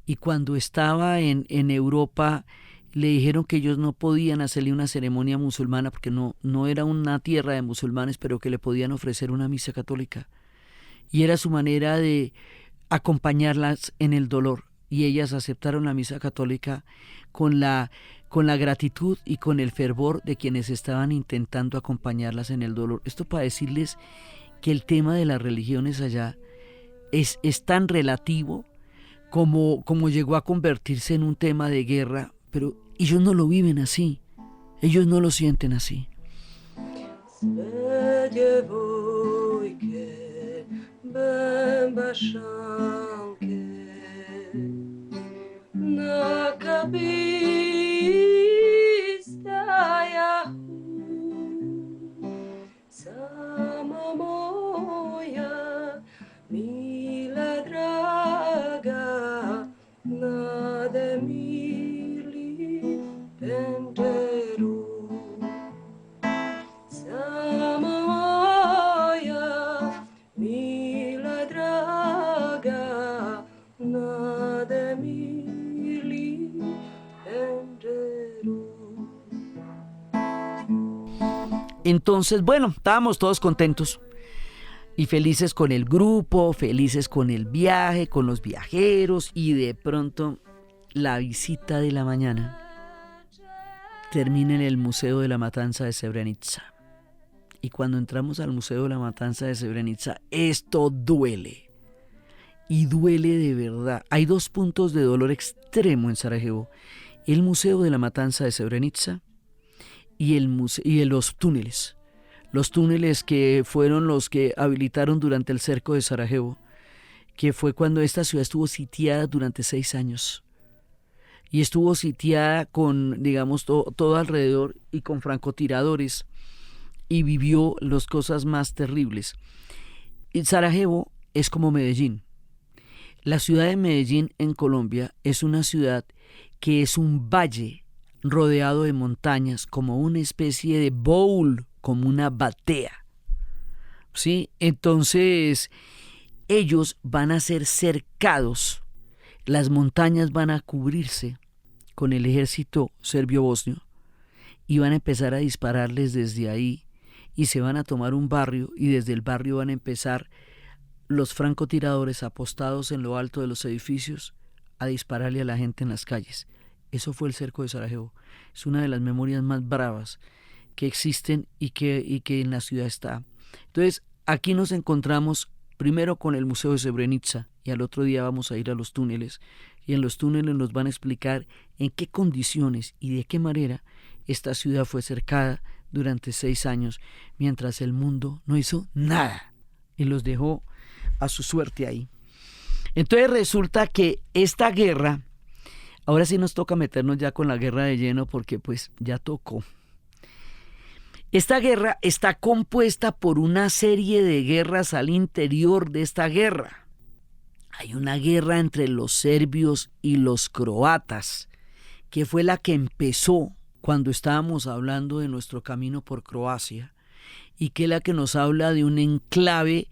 Y cuando estaba en Europa, le dijeron que ellos no podían hacerle una ceremonia musulmana porque no era una tierra de musulmanes, pero que le podían ofrecer una misa católica. Y era su manera de acompañarlas en el dolor. Y ellas aceptaron la misa católica con la gratitud y con el fervor de quienes estaban intentando acompañarlas en el dolor. Esto para decirles que el tema de las religiones allá es tan relativo como llegó a convertirse en un tema de guerra, pero ellos no lo viven así, ellos no lo sienten así.
Sama moja, mila draga, nade mili penteru. Sama moja, mila draga, nade
Entonces, bueno, estábamos todos contentos y felices con el grupo, felices con el viaje, con los viajeros, y de pronto la visita de la mañana termina en el Museo de la Matanza de Srebrenica. Y cuando entramos al Museo de la Matanza de Srebrenica, esto duele. Y duele de verdad. Hay dos puntos de dolor extremo en Sarajevo: el Museo de la Matanza de Srebrenica y los túneles. Los túneles que fueron los que habilitaron durante el cerco de Sarajevo, que fue cuando esta ciudad estuvo sitiada durante 6 años. Y estuvo sitiada con, digamos, todo alrededor, y con francotiradores, y vivió las cosas más terribles. Y Sarajevo es como Medellín. La ciudad de Medellín en Colombia es una ciudad que es un valle rodeado de montañas, como una especie de bowl, como una batea, ¿sí? Entonces ellos van a ser cercados, las montañas van a cubrirse con el ejército serbio-bosnio y van a empezar a dispararles desde ahí, y se van a tomar un barrio, y desde el barrio van a empezar los francotiradores apostados en lo alto de los edificios a dispararle a la gente en las calles. Eso fue el cerco de Sarajevo. Es una de las memorias más bravas que existen y que en la ciudad está. Entonces, aquí nos encontramos primero con el Museo de Srebrenica, y al otro día vamos a ir a los túneles, y en los túneles nos van a explicar en qué condiciones y de qué manera esta ciudad fue cercada durante 6 años, mientras el mundo no hizo nada y los dejó a su suerte ahí. Entonces resulta que esta guerra, ahora sí nos toca meternos ya con la guerra de lleno, porque pues ya tocó. Esta guerra está compuesta por una serie de guerras al interior de esta guerra. Hay una guerra entre los serbios y los croatas, que fue la que empezó cuando estábamos hablando de nuestro camino por Croacia, y que es la que nos habla de un enclave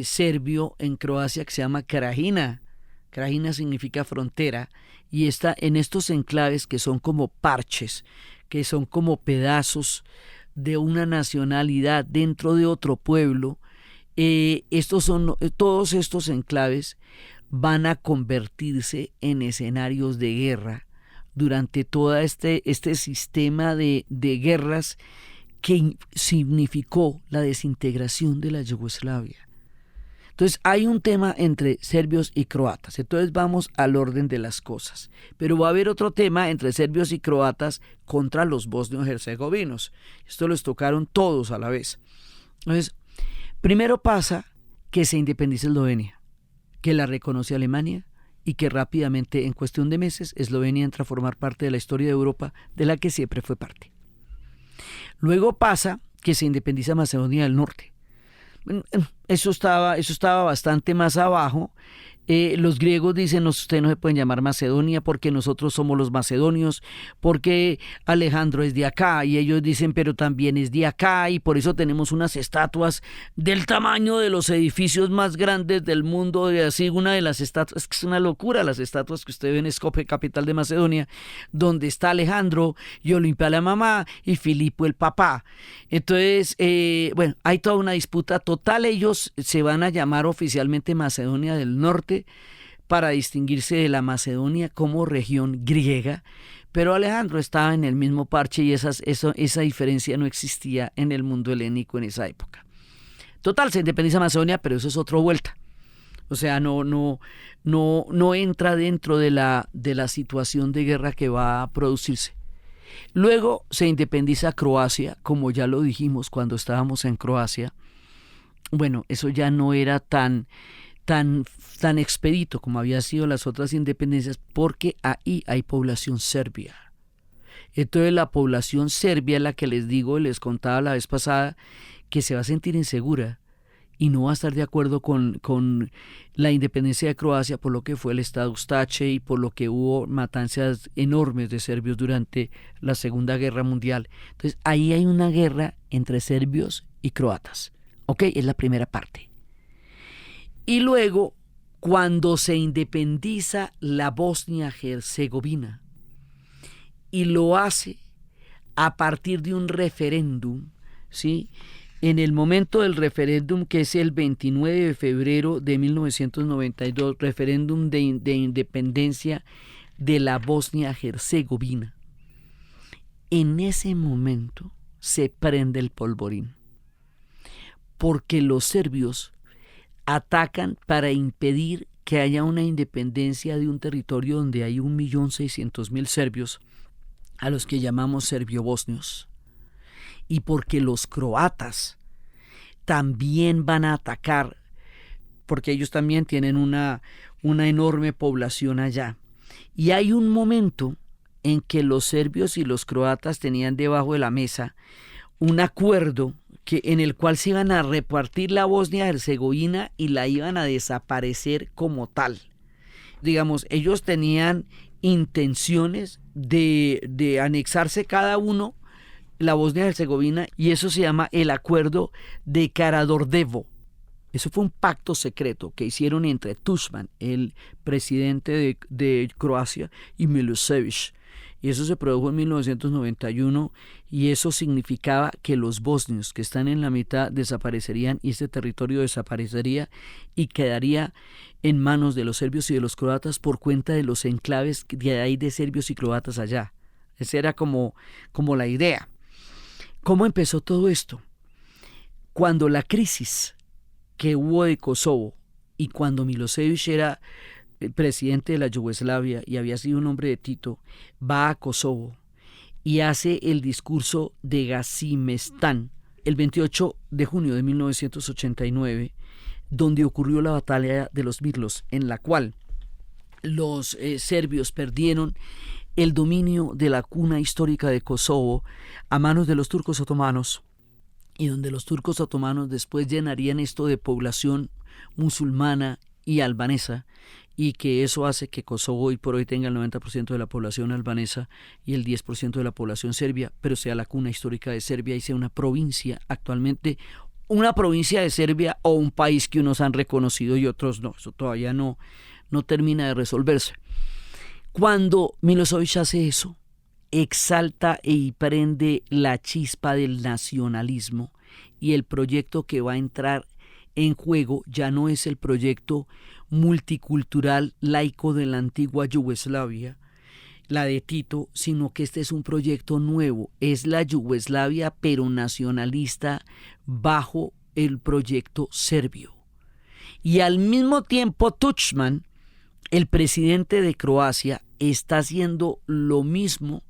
serbio en Croacia que se llama Krajina. Krajina significa frontera, y está en estos enclaves que son como parches, que son como pedazos de una nacionalidad dentro de otro pueblo. Todos estos enclaves van a convertirse en escenarios de guerra durante todo este sistema de guerras que significó la desintegración de la Yugoslavia. Entonces hay un tema entre serbios y croatas. Entonces vamos al orden de las cosas. Pero va a haber otro tema entre serbios y croatas contra los bosnios herzegovinos. Esto los tocaron todos a la vez. Entonces, primero pasa que se independiza Eslovenia, que la reconoce Alemania, y que rápidamente, en cuestión de meses, Eslovenia entra a formar parte de la historia de Europa, de la que siempre fue parte. Luego pasa que se independiza Macedonia del Norte. Eso estaba bastante más abajo. Los griegos dicen: no, ustedes no se pueden llamar Macedonia porque nosotros somos los macedonios, porque Alejandro es de acá, y ellos dicen: pero también es de acá, y por eso tenemos unas estatuas del tamaño de los edificios más grandes del mundo. Y así, una de las estatuas, es que es una locura, las estatuas que usted ve en Skopje, capital de Macedonia, donde está Alejandro y Olimpia la mamá y Filipo el papá. Entonces, bueno, hay toda una disputa total. Ellos se van a llamar oficialmente Macedonia del Norte para distinguirse de la Macedonia como región griega, pero Alejandro estaba en el mismo parche, y esa diferencia no existía en el mundo helénico en esa época. Total, se independiza Macedonia, pero eso es otra vuelta. O sea, no entra dentro de la situación de guerra que va a producirse. Luego se independiza Croacia, como ya lo dijimos cuando estábamos en Croacia. Bueno, eso ya no era tan expedito como había sido las otras independencias, porque ahí hay población serbia. Entonces la población serbia, la que les contaba la vez pasada, que se va a sentir insegura y no va a estar de acuerdo con la independencia de Croacia, por lo que fue el Estado Ustaše y por lo que hubo matanzas enormes de serbios durante la Segunda Guerra Mundial. Entonces ahí hay una guerra entre serbios y croatas. Ok, es la primera parte. Y luego, cuando se independiza la Bosnia-Herzegovina, y lo hace a partir de un referéndum ¿sí? En el momento del referéndum, que es el 29 de febrero de 1992, referéndum de independencia de la Bosnia-Herzegovina, en ese momento se prende el polvorín, porque los serbios atacan para impedir que haya una independencia de un territorio donde hay 1.600.000 serbios, a los que llamamos serbio-bosnios, y porque los croatas también van a atacar, porque ellos también tienen una enorme población allá. Y hay un momento en que los serbios y los croatas tenían debajo de la mesa un acuerdo en el cual se iban a repartir la Bosnia-Herzegovina y la iban a desaparecer como tal. Digamos, ellos tenían intenciones de anexarse cada uno la Bosnia-Herzegovina, y eso se llama el acuerdo de Karađorđevo. Eso fue un pacto secreto que hicieron entre Tuđman, el presidente de Croacia, y Milošević. Y eso se produjo en 1991, y eso significaba que los bosnios que están en la mitad desaparecerían, y este territorio desaparecería y quedaría en manos de los serbios y de los croatas por cuenta de los enclaves que hay de serbios y croatas allá. Esa era como la idea. ¿Cómo empezó todo esto? Cuando la crisis que hubo de Kosovo, y cuando Milošević era el presidente de la Yugoslavia y había sido un hombre de Tito, va a Kosovo y hace el discurso de Gazimestán el 28 de junio de 1989, donde ocurrió la batalla de los Mirlos, en la cual los serbios perdieron el dominio de la cuna histórica de Kosovo a manos de los turcos otomanos, y donde los turcos otomanos después llenarían esto de población musulmana y albanesa, y que eso hace que Kosovo hoy por hoy tenga el 90% de la población albanesa y el 10% de la población serbia, pero sea la cuna histórica de Serbia y sea una provincia actualmente, una provincia de Serbia o un país que unos han reconocido y otros no. Eso todavía no termina de resolverse. Cuando Milošević hace eso, exalta y prende la chispa del nacionalismo, y el proyecto que va a entrar en juego ya no es el proyecto multicultural laico de la antigua Yugoslavia, la de Tito, sino que este es un proyecto nuevo, es la Yugoslavia pero nacionalista bajo el proyecto serbio. Y al mismo tiempo Tuđman, el presidente de Croacia, está haciendo lo mismo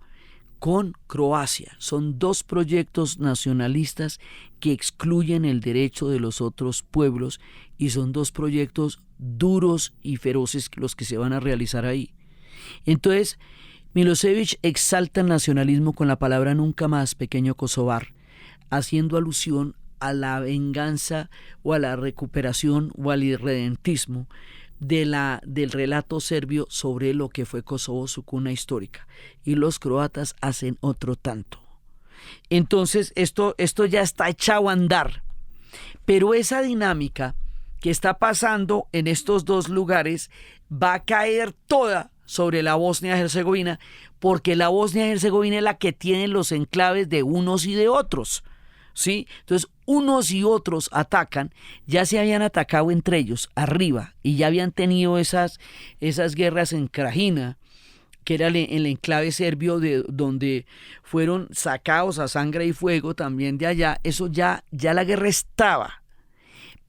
con Croacia. Son dos proyectos nacionalistas que excluyen el derecho de los otros pueblos, y son dos proyectos duros y feroces los que se van a realizar ahí. Entonces, Milošević exalta el nacionalismo con la palabra nunca más, pequeño kosovar, haciendo alusión a la venganza o a la recuperación o al irredentismo del relato serbio sobre lo que fue Kosovo, su cuna histórica, y los croatas hacen otro tanto. Entonces esto ya está echado a andar, pero esa dinámica que está pasando en estos dos lugares va a caer toda sobre la Bosnia-Herzegovina, porque la Bosnia-Herzegovina es la que tiene los enclaves de unos y de otros, ¿sí? Entonces unos y otros atacan, ya se habían atacado entre ellos arriba y ya habían tenido esas guerras en Krajina, que era el enclave serbio de donde fueron sacados a sangre y fuego también de allá. Eso ya la guerra estaba,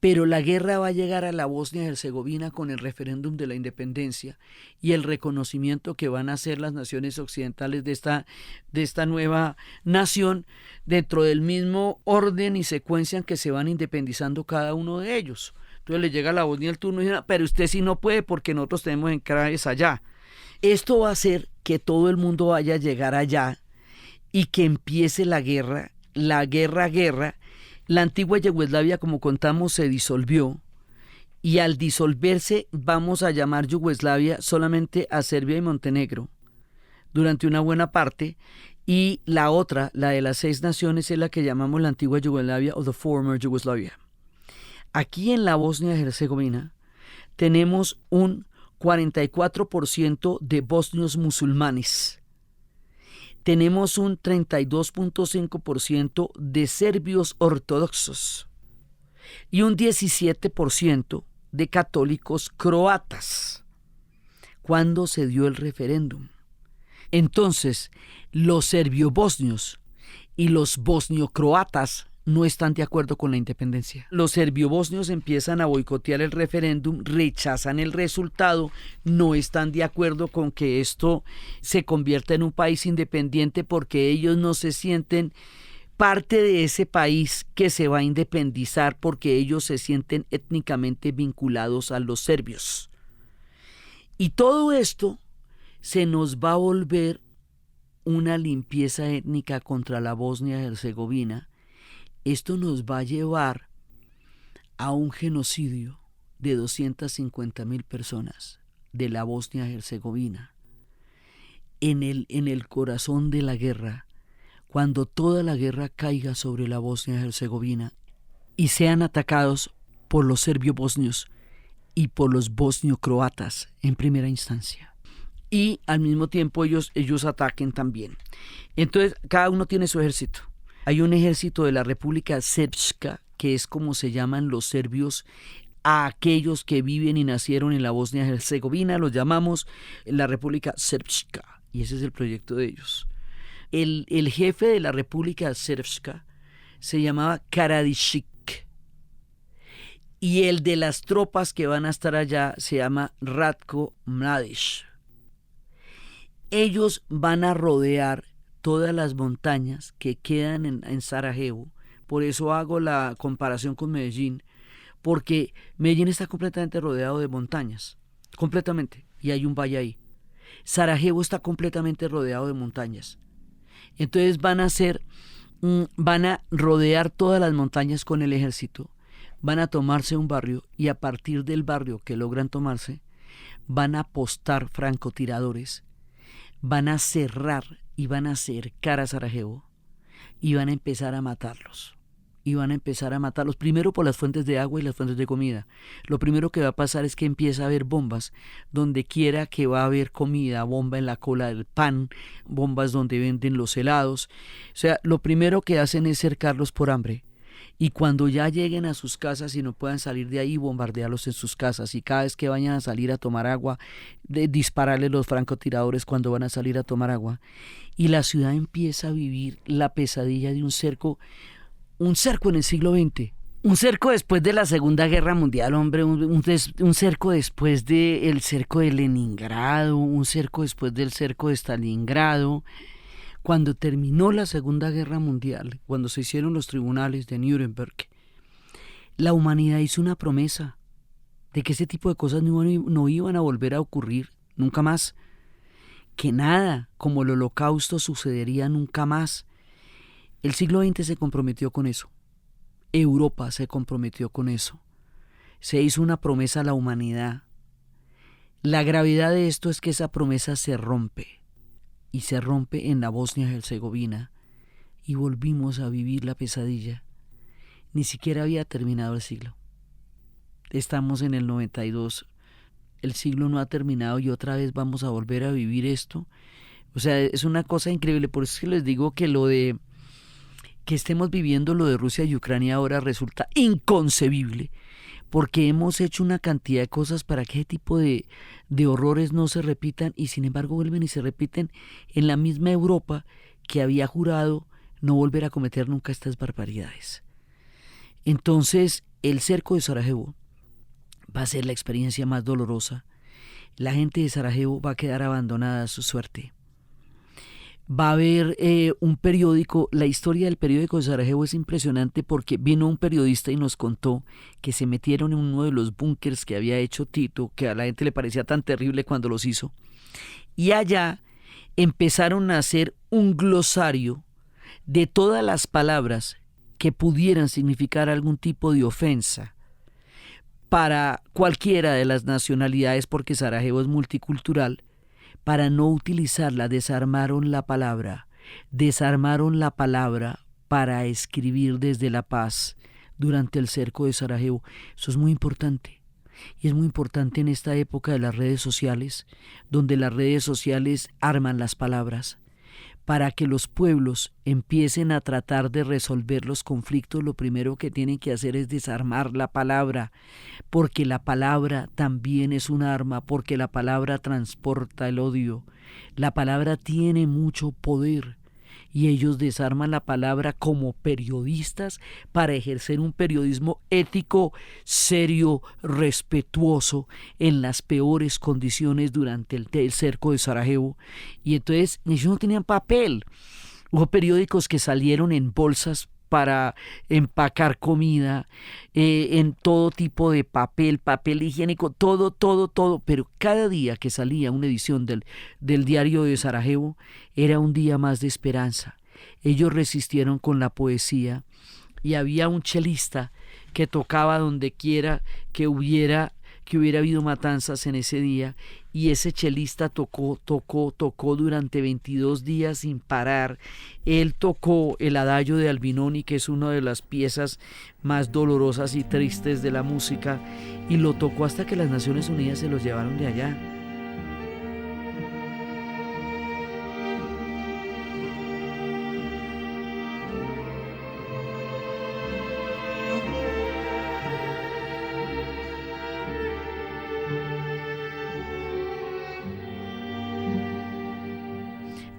pero la guerra va a llegar a la Bosnia-Herzegovina con el referéndum de la independencia y el reconocimiento que van a hacer las naciones occidentales de esta nueva nación dentro del mismo orden y secuencia en que se van independizando cada uno de ellos. Entonces le llega a la Bosnia el turno y dice, pero usted sí no puede porque nosotros tenemos enclaves allá. Esto va a hacer que todo el mundo vaya a llegar allá y que empiece la guerra. La antigua Yugoslavia, como contamos, se disolvió, y al disolverse vamos a llamar Yugoslavia solamente a Serbia y Montenegro durante una buena parte, y la otra, la de las 6 naciones, es la que llamamos la antigua Yugoslavia o the former Yugoslavia. Aquí en la Bosnia-Herzegovina tenemos un 44% de bosnios musulmanes. tenemos un 32.5% de serbios ortodoxos y un 17% de católicos croatas. ¿Cuándo se dio el referéndum? Entonces, los serbio-bosnios y los bosnio-croatas no están de acuerdo con la independencia. Los serbio-bosnios empiezan a boicotear el referéndum, rechazan el resultado, no están de acuerdo con que esto se convierta en un país independiente porque ellos no se sienten parte de ese país que se va a independizar porque ellos se sienten étnicamente vinculados a los serbios. Y todo esto se nos va a volver una limpieza étnica contra la Bosnia-Herzegovina. Esto nos va a llevar a un genocidio de 250.000 personas de la Bosnia-Herzegovina. En el corazón de la guerra, cuando toda la guerra caiga sobre la Bosnia-Herzegovina y sean atacados por los serbio-bosnios y por los bosnio-croatas en primera instancia. Y al mismo tiempo ellos ataquen también. Entonces, cada uno tiene su ejército. Hay un ejército de la República Srpska, que es como se llaman los serbios a aquellos que viven y nacieron en la Bosnia-Herzegovina, los llamamos la República Srpska, y ese es el proyecto de ellos. El jefe de la República Srpska se llamaba Karadzic, y el de las tropas que van a estar allá se llama Ratko Mladic. Ellos van a rodear todas las montañas que quedan en Sarajevo. Por eso hago la comparación con Medellín, porque Medellín está completamente rodeado de montañas, completamente, y hay un valle ahí. Sarajevo está completamente rodeado de montañas. Entonces van a rodear todas las montañas con el ejército, van a tomarse un barrio y a partir del barrio que logran tomarse, van a apostar francotiradores, van a cerrar y van a cercar a Sarajevo y van a empezar a matarlos. Y van a empezar a matarlos primero por las fuentes de agua y las fuentes de comida. Lo primero que va a pasar es que empieza a haber bombas donde quiera que va a haber comida, bomba en la cola del pan, bombas donde venden los helados. O sea, lo primero que hacen es cercarlos por hambre. Y cuando ya lleguen a sus casas y no puedan salir de ahí, bombardearlos en sus casas. Y cada vez que vayan a salir a tomar agua, dispararles los francotiradores cuando van a salir a tomar agua. Y la ciudad empieza a vivir la pesadilla de un cerco en el siglo XX. Un cerco después de la Segunda Guerra Mundial, hombre, un cerco después del cerco de Leningrado, un cerco después del cerco de Stalingrado. Cuando terminó la Segunda Guerra Mundial, cuando se hicieron los tribunales de Nuremberg, la humanidad hizo una promesa de que ese tipo de cosas no iban a volver a ocurrir nunca más, que nada como el Holocausto sucedería nunca más. El siglo XX se comprometió con eso, Europa se comprometió con eso, se hizo una promesa a la humanidad. La gravedad de esto es que esa promesa se rompe. Y se rompe en la Bosnia-Herzegovina y volvimos a vivir la pesadilla. Ni siquiera había terminado el siglo. Estamos en el 92, el siglo no ha terminado y otra vez vamos a volver a vivir esto. O sea, es una cosa increíble, por eso es que les digo que que estemos viviendo lo de Rusia y Ucrania ahora resulta inconcebible, porque hemos hecho una cantidad de cosas para que ese tipo de horrores no se repitan y sin embargo vuelven y se repiten en la misma Europa que había jurado no volver a cometer nunca estas barbaridades. Entonces, el cerco de Sarajevo va a ser la experiencia más dolorosa. La gente de Sarajevo va a quedar abandonada a su suerte. Va a haber un periódico, la historia del periódico de Sarajevo es impresionante porque vino un periodista y nos contó que se metieron en uno de los búnkers que había hecho Tito, que a la gente le parecía tan terrible cuando los hizo, y allá empezaron a hacer un glosario de todas las palabras que pudieran significar algún tipo de ofensa para cualquiera de las nacionalidades, porque Sarajevo es multicultural. Para no utilizarla, desarmaron la palabra para escribir desde la paz durante el cerco de Sarajevo. Eso es muy importante. Y es muy importante en esta época de las redes sociales, donde las redes sociales arman las palabras. para que los pueblos empiecen a tratar de resolver los conflictos, lo primero que tienen que hacer es desarmar la palabra, porque la palabra también es un arma, porque la palabra transporta el odio. La palabra tiene mucho poder. Y ellos desarman la palabra como periodistas para ejercer un periodismo ético, serio, respetuoso, en las peores condiciones durante el cerco de Sarajevo. Y entonces ellos no tenían papel. Hubo periódicos que salieron en bolsas para empacar comida, en todo tipo de papel higiénico, todo, pero cada día que salía una edición del diario de Sarajevo era un día más de esperanza. Ellos resistieron con la poesía y había un chelista que tocaba donde quiera que hubiera habido matanzas en ese día, y ese chelista tocó durante 22 días sin parar. Él tocó el adagio de Albinoni, que es una de las piezas más dolorosas y tristes de la música, y lo tocó hasta que las Naciones Unidas se los llevaron de allá.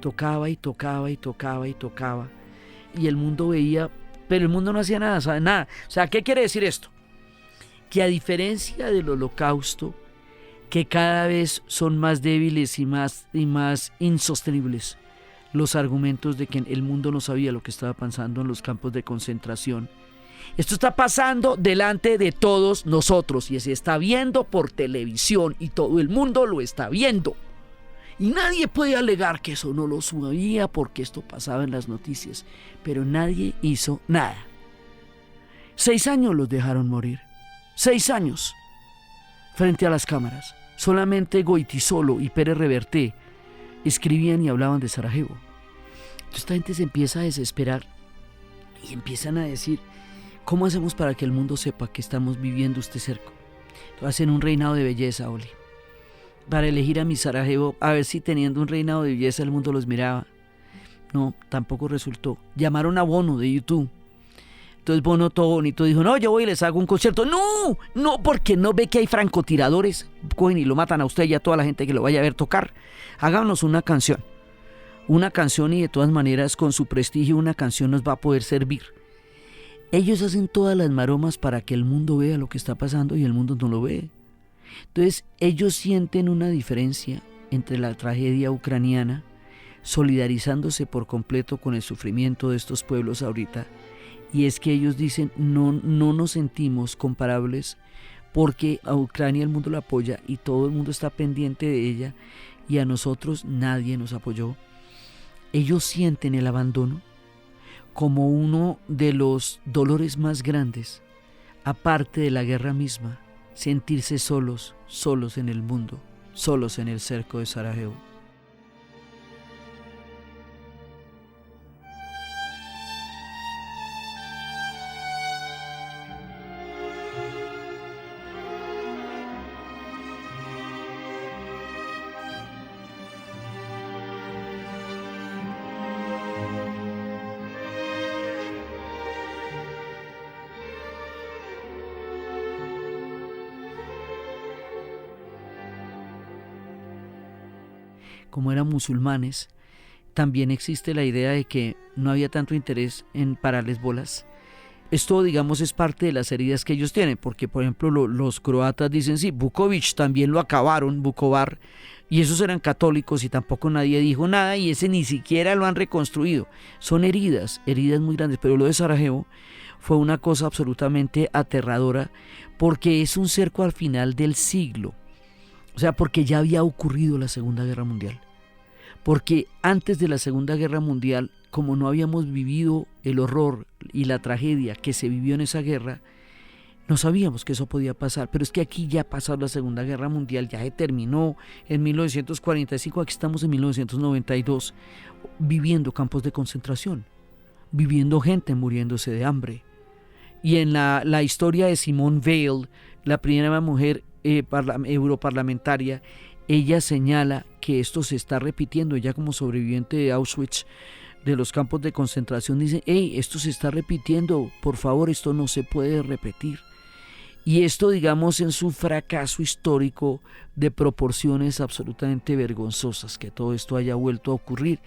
Tocaba y el mundo veía, pero el mundo no hacía nada, ¿sabe? Nada. O sea, ¿qué quiere decir esto? Que a diferencia del Holocausto, que cada vez son más débiles y más insostenibles los argumentos de que el mundo no sabía lo que estaba pasando en los campos de concentración. Esto está pasando delante de todos nosotros y se está viendo por televisión y todo el mundo lo está viendo. Y nadie puede alegar que eso no lo sabía porque esto pasaba en las noticias, pero nadie hizo nada. 6 años los dejaron morir, 6 años frente a las cámaras. Solamente Goitisolo y Pérez Reverte escribían y hablaban de Sarajevo. Entonces esta gente se empieza a desesperar y empiezan a decir, ¿cómo hacemos para que el mundo sepa que estamos viviendo este cerco? Entonces hacen un reinado de belleza, Oli, para elegir a mi Sarajevo, a ver si teniendo un reinado de belleza el mundo los miraba. No, tampoco resultó. Llamaron a Bono de YouTube. Entonces Bono, todo bonito, dijo, no, yo voy y les hago un concierto. No, porque no ve que hay francotiradores, cogen y lo matan a usted y a toda la gente que lo vaya a ver tocar. Háganos una canción y de todas maneras con su prestigio una canción nos va a poder servir. Ellos hacen todas las maromas para que el mundo vea lo que está pasando y el mundo no lo ve. Entonces ellos sienten una diferencia entre la tragedia ucraniana, solidarizándose por completo con el sufrimiento de estos pueblos ahorita, y es que ellos dicen no nos sentimos comparables porque a Ucrania el mundo la apoya y todo el mundo está pendiente de ella y a nosotros nadie nos apoyó. Ellos sienten el abandono como uno de los dolores más grandes, aparte de la guerra misma. Sentirse solos en el mundo, solos en el cerco de Sarajevo. Como eran musulmanes, también existe la idea de que no había tanto interés en pararles bolas. Esto, digamos, es parte de las heridas que ellos tienen, porque, por ejemplo, los croatas dicen, sí, Vukovic también lo acabaron, Vukovar, y esos eran católicos y tampoco nadie dijo nada, y ese ni siquiera lo han reconstruido. Son heridas muy grandes, pero lo de Sarajevo fue una cosa absolutamente aterradora, porque es un cerco al final del siglo. O sea, porque ya había ocurrido la Segunda Guerra Mundial. Porque antes de la Segunda Guerra Mundial, como no habíamos vivido el horror y la tragedia que se vivió en esa guerra, no sabíamos que eso podía pasar. Pero es que aquí ya pasó la Segunda Guerra Mundial, ya se terminó en 1945, aquí estamos en 1992, viviendo campos de concentración, viviendo gente muriéndose de hambre. Y en la historia de Simone Veil, la primera mujer europarlamentaria, ella señala que esto se está repitiendo. Ella, como sobreviviente de Auschwitz, de los campos de concentración, dice: hey, esto se está repitiendo, por favor, esto no se puede repetir. Y esto, digamos, en su fracaso histórico de proporciones absolutamente vergonzosas, que todo esto haya vuelto a ocurrir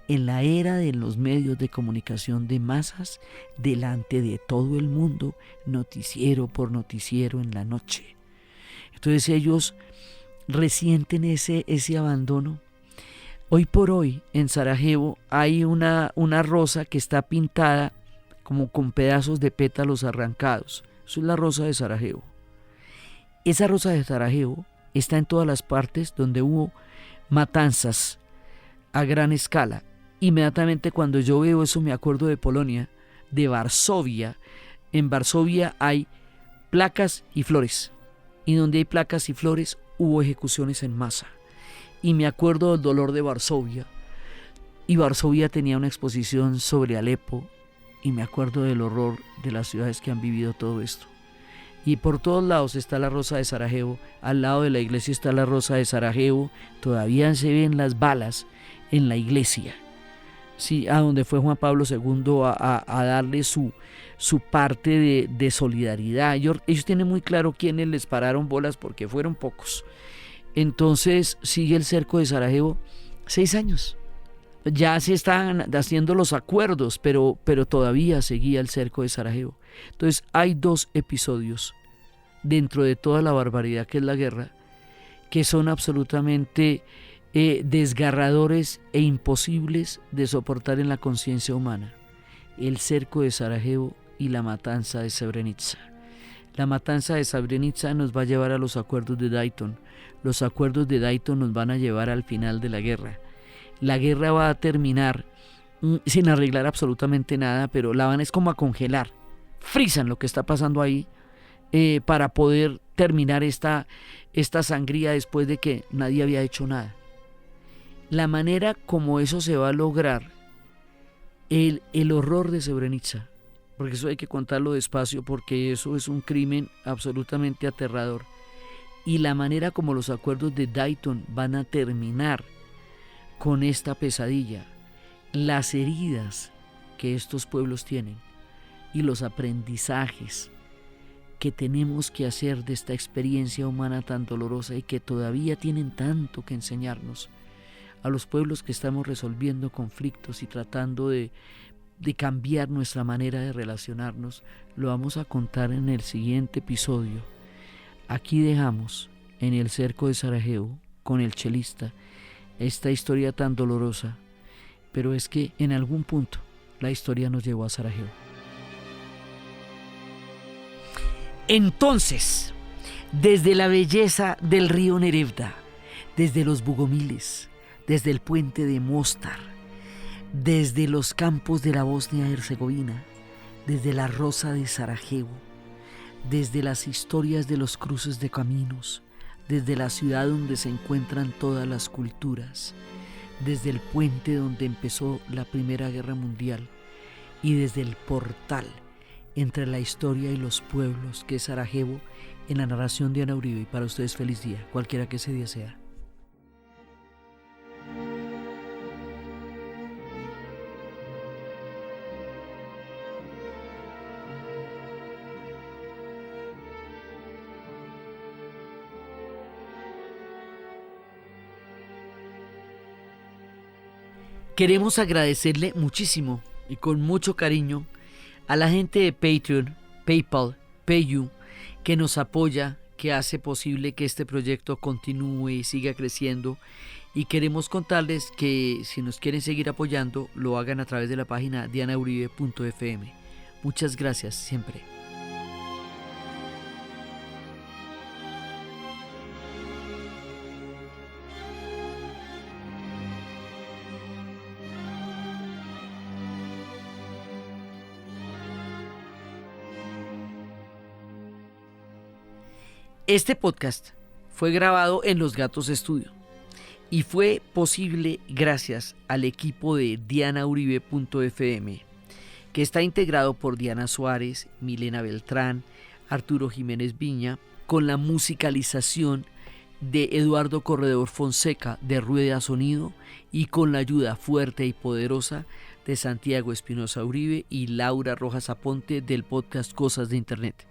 en la era de los medios de comunicación de masas, delante de todo el mundo, noticiero por noticiero en la noche. Entonces ellos resienten ese abandono. Hoy por hoy en Sarajevo hay una rosa que está pintada como con pedazos de pétalos arrancados. Eso es la rosa de Sarajevo. Esa rosa de Sarajevo está en todas las partes donde hubo matanzas a gran escala. Inmediatamente cuando yo veo eso me acuerdo de Polonia, de Varsovia. En Varsovia hay placas y flores. Y donde hay placas y flores hubo ejecuciones en masa. Y me acuerdo del dolor de Varsovia. Y Varsovia tenía una exposición sobre Alepo. Y me acuerdo del horror de las ciudades que han vivido todo esto. Y por todos lados está la rosa de Sarajevo. Al lado de la iglesia está la rosa de Sarajevo. Todavía se ven las balas en la iglesia. Sí, a donde fue Juan Pablo II a darle su parte de solidaridad. Ellos tienen muy claro quiénes les pararon bolas, porque fueron pocos. Entonces sigue el cerco de Sarajevo 6 años. Ya se están haciendo los acuerdos, pero todavía seguía el cerco de Sarajevo. Entonces hay 2 episodios dentro de toda la barbaridad que es la guerra, que son absolutamente desgarradores e imposibles de soportar en la conciencia humana: el cerco de Sarajevo y la matanza de Srebrenica. La matanza de Srebrenica nos va a llevar a los acuerdos de Dayton. Los acuerdos de Dayton nos van a llevar al final de la guerra. La guerra va a terminar sin arreglar absolutamente nada, pero la van es como a congelar. Frisan lo que está pasando ahí para poder terminar esta sangría después de que nadie había hecho nada. La manera como eso se va a lograr, el horror de Srebrenica, porque eso hay que contarlo despacio, porque eso es un crimen absolutamente aterrador, y la manera como los acuerdos de Dayton van a terminar con esta pesadilla, las heridas que estos pueblos tienen y los aprendizajes que tenemos que hacer de esta experiencia humana tan dolorosa y que todavía tienen tanto que enseñarnos a los pueblos que estamos resolviendo conflictos y tratando de cambiar nuestra manera de relacionarnos. Lo vamos a contar en el siguiente episodio. Aquí dejamos en el cerco de Sarajevo con el chelista esta historia tan dolorosa, pero es que en algún punto la historia nos llevó a Sarajevo. Entonces, desde la belleza del río Neretva, desde los Bugomiles, desde el puente de Mostar, desde los campos de la Bosnia-Herzegovina, desde la rosa de Sarajevo, desde las historias de los cruces de caminos, desde la ciudad donde se encuentran todas las culturas, desde el puente donde empezó la Primera Guerra Mundial y desde el portal entre la historia y los pueblos que es Sarajevo, en la narración de Diana Uribe. Y para ustedes feliz día, cualquiera que ese día sea. Queremos agradecerle muchísimo y con mucho cariño a la gente de Patreon, PayPal, PayU, que nos apoya, que hace posible que este proyecto continúe y siga creciendo. Y queremos contarles que si nos quieren seguir apoyando, lo hagan a través de la página dianauribe.fm. Muchas gracias siempre. Este podcast fue grabado en Los Gatos Estudio y fue posible gracias al equipo de dianauribe.fm, que está integrado por Diana Suárez, Milena Beltrán, Arturo Jiménez Viña, con la musicalización de Eduardo Corredor Fonseca de Rueda Sonido y con la ayuda fuerte y poderosa de Santiago Espinosa Uribe y Laura Rojas Aponte del podcast Cosas de Internet.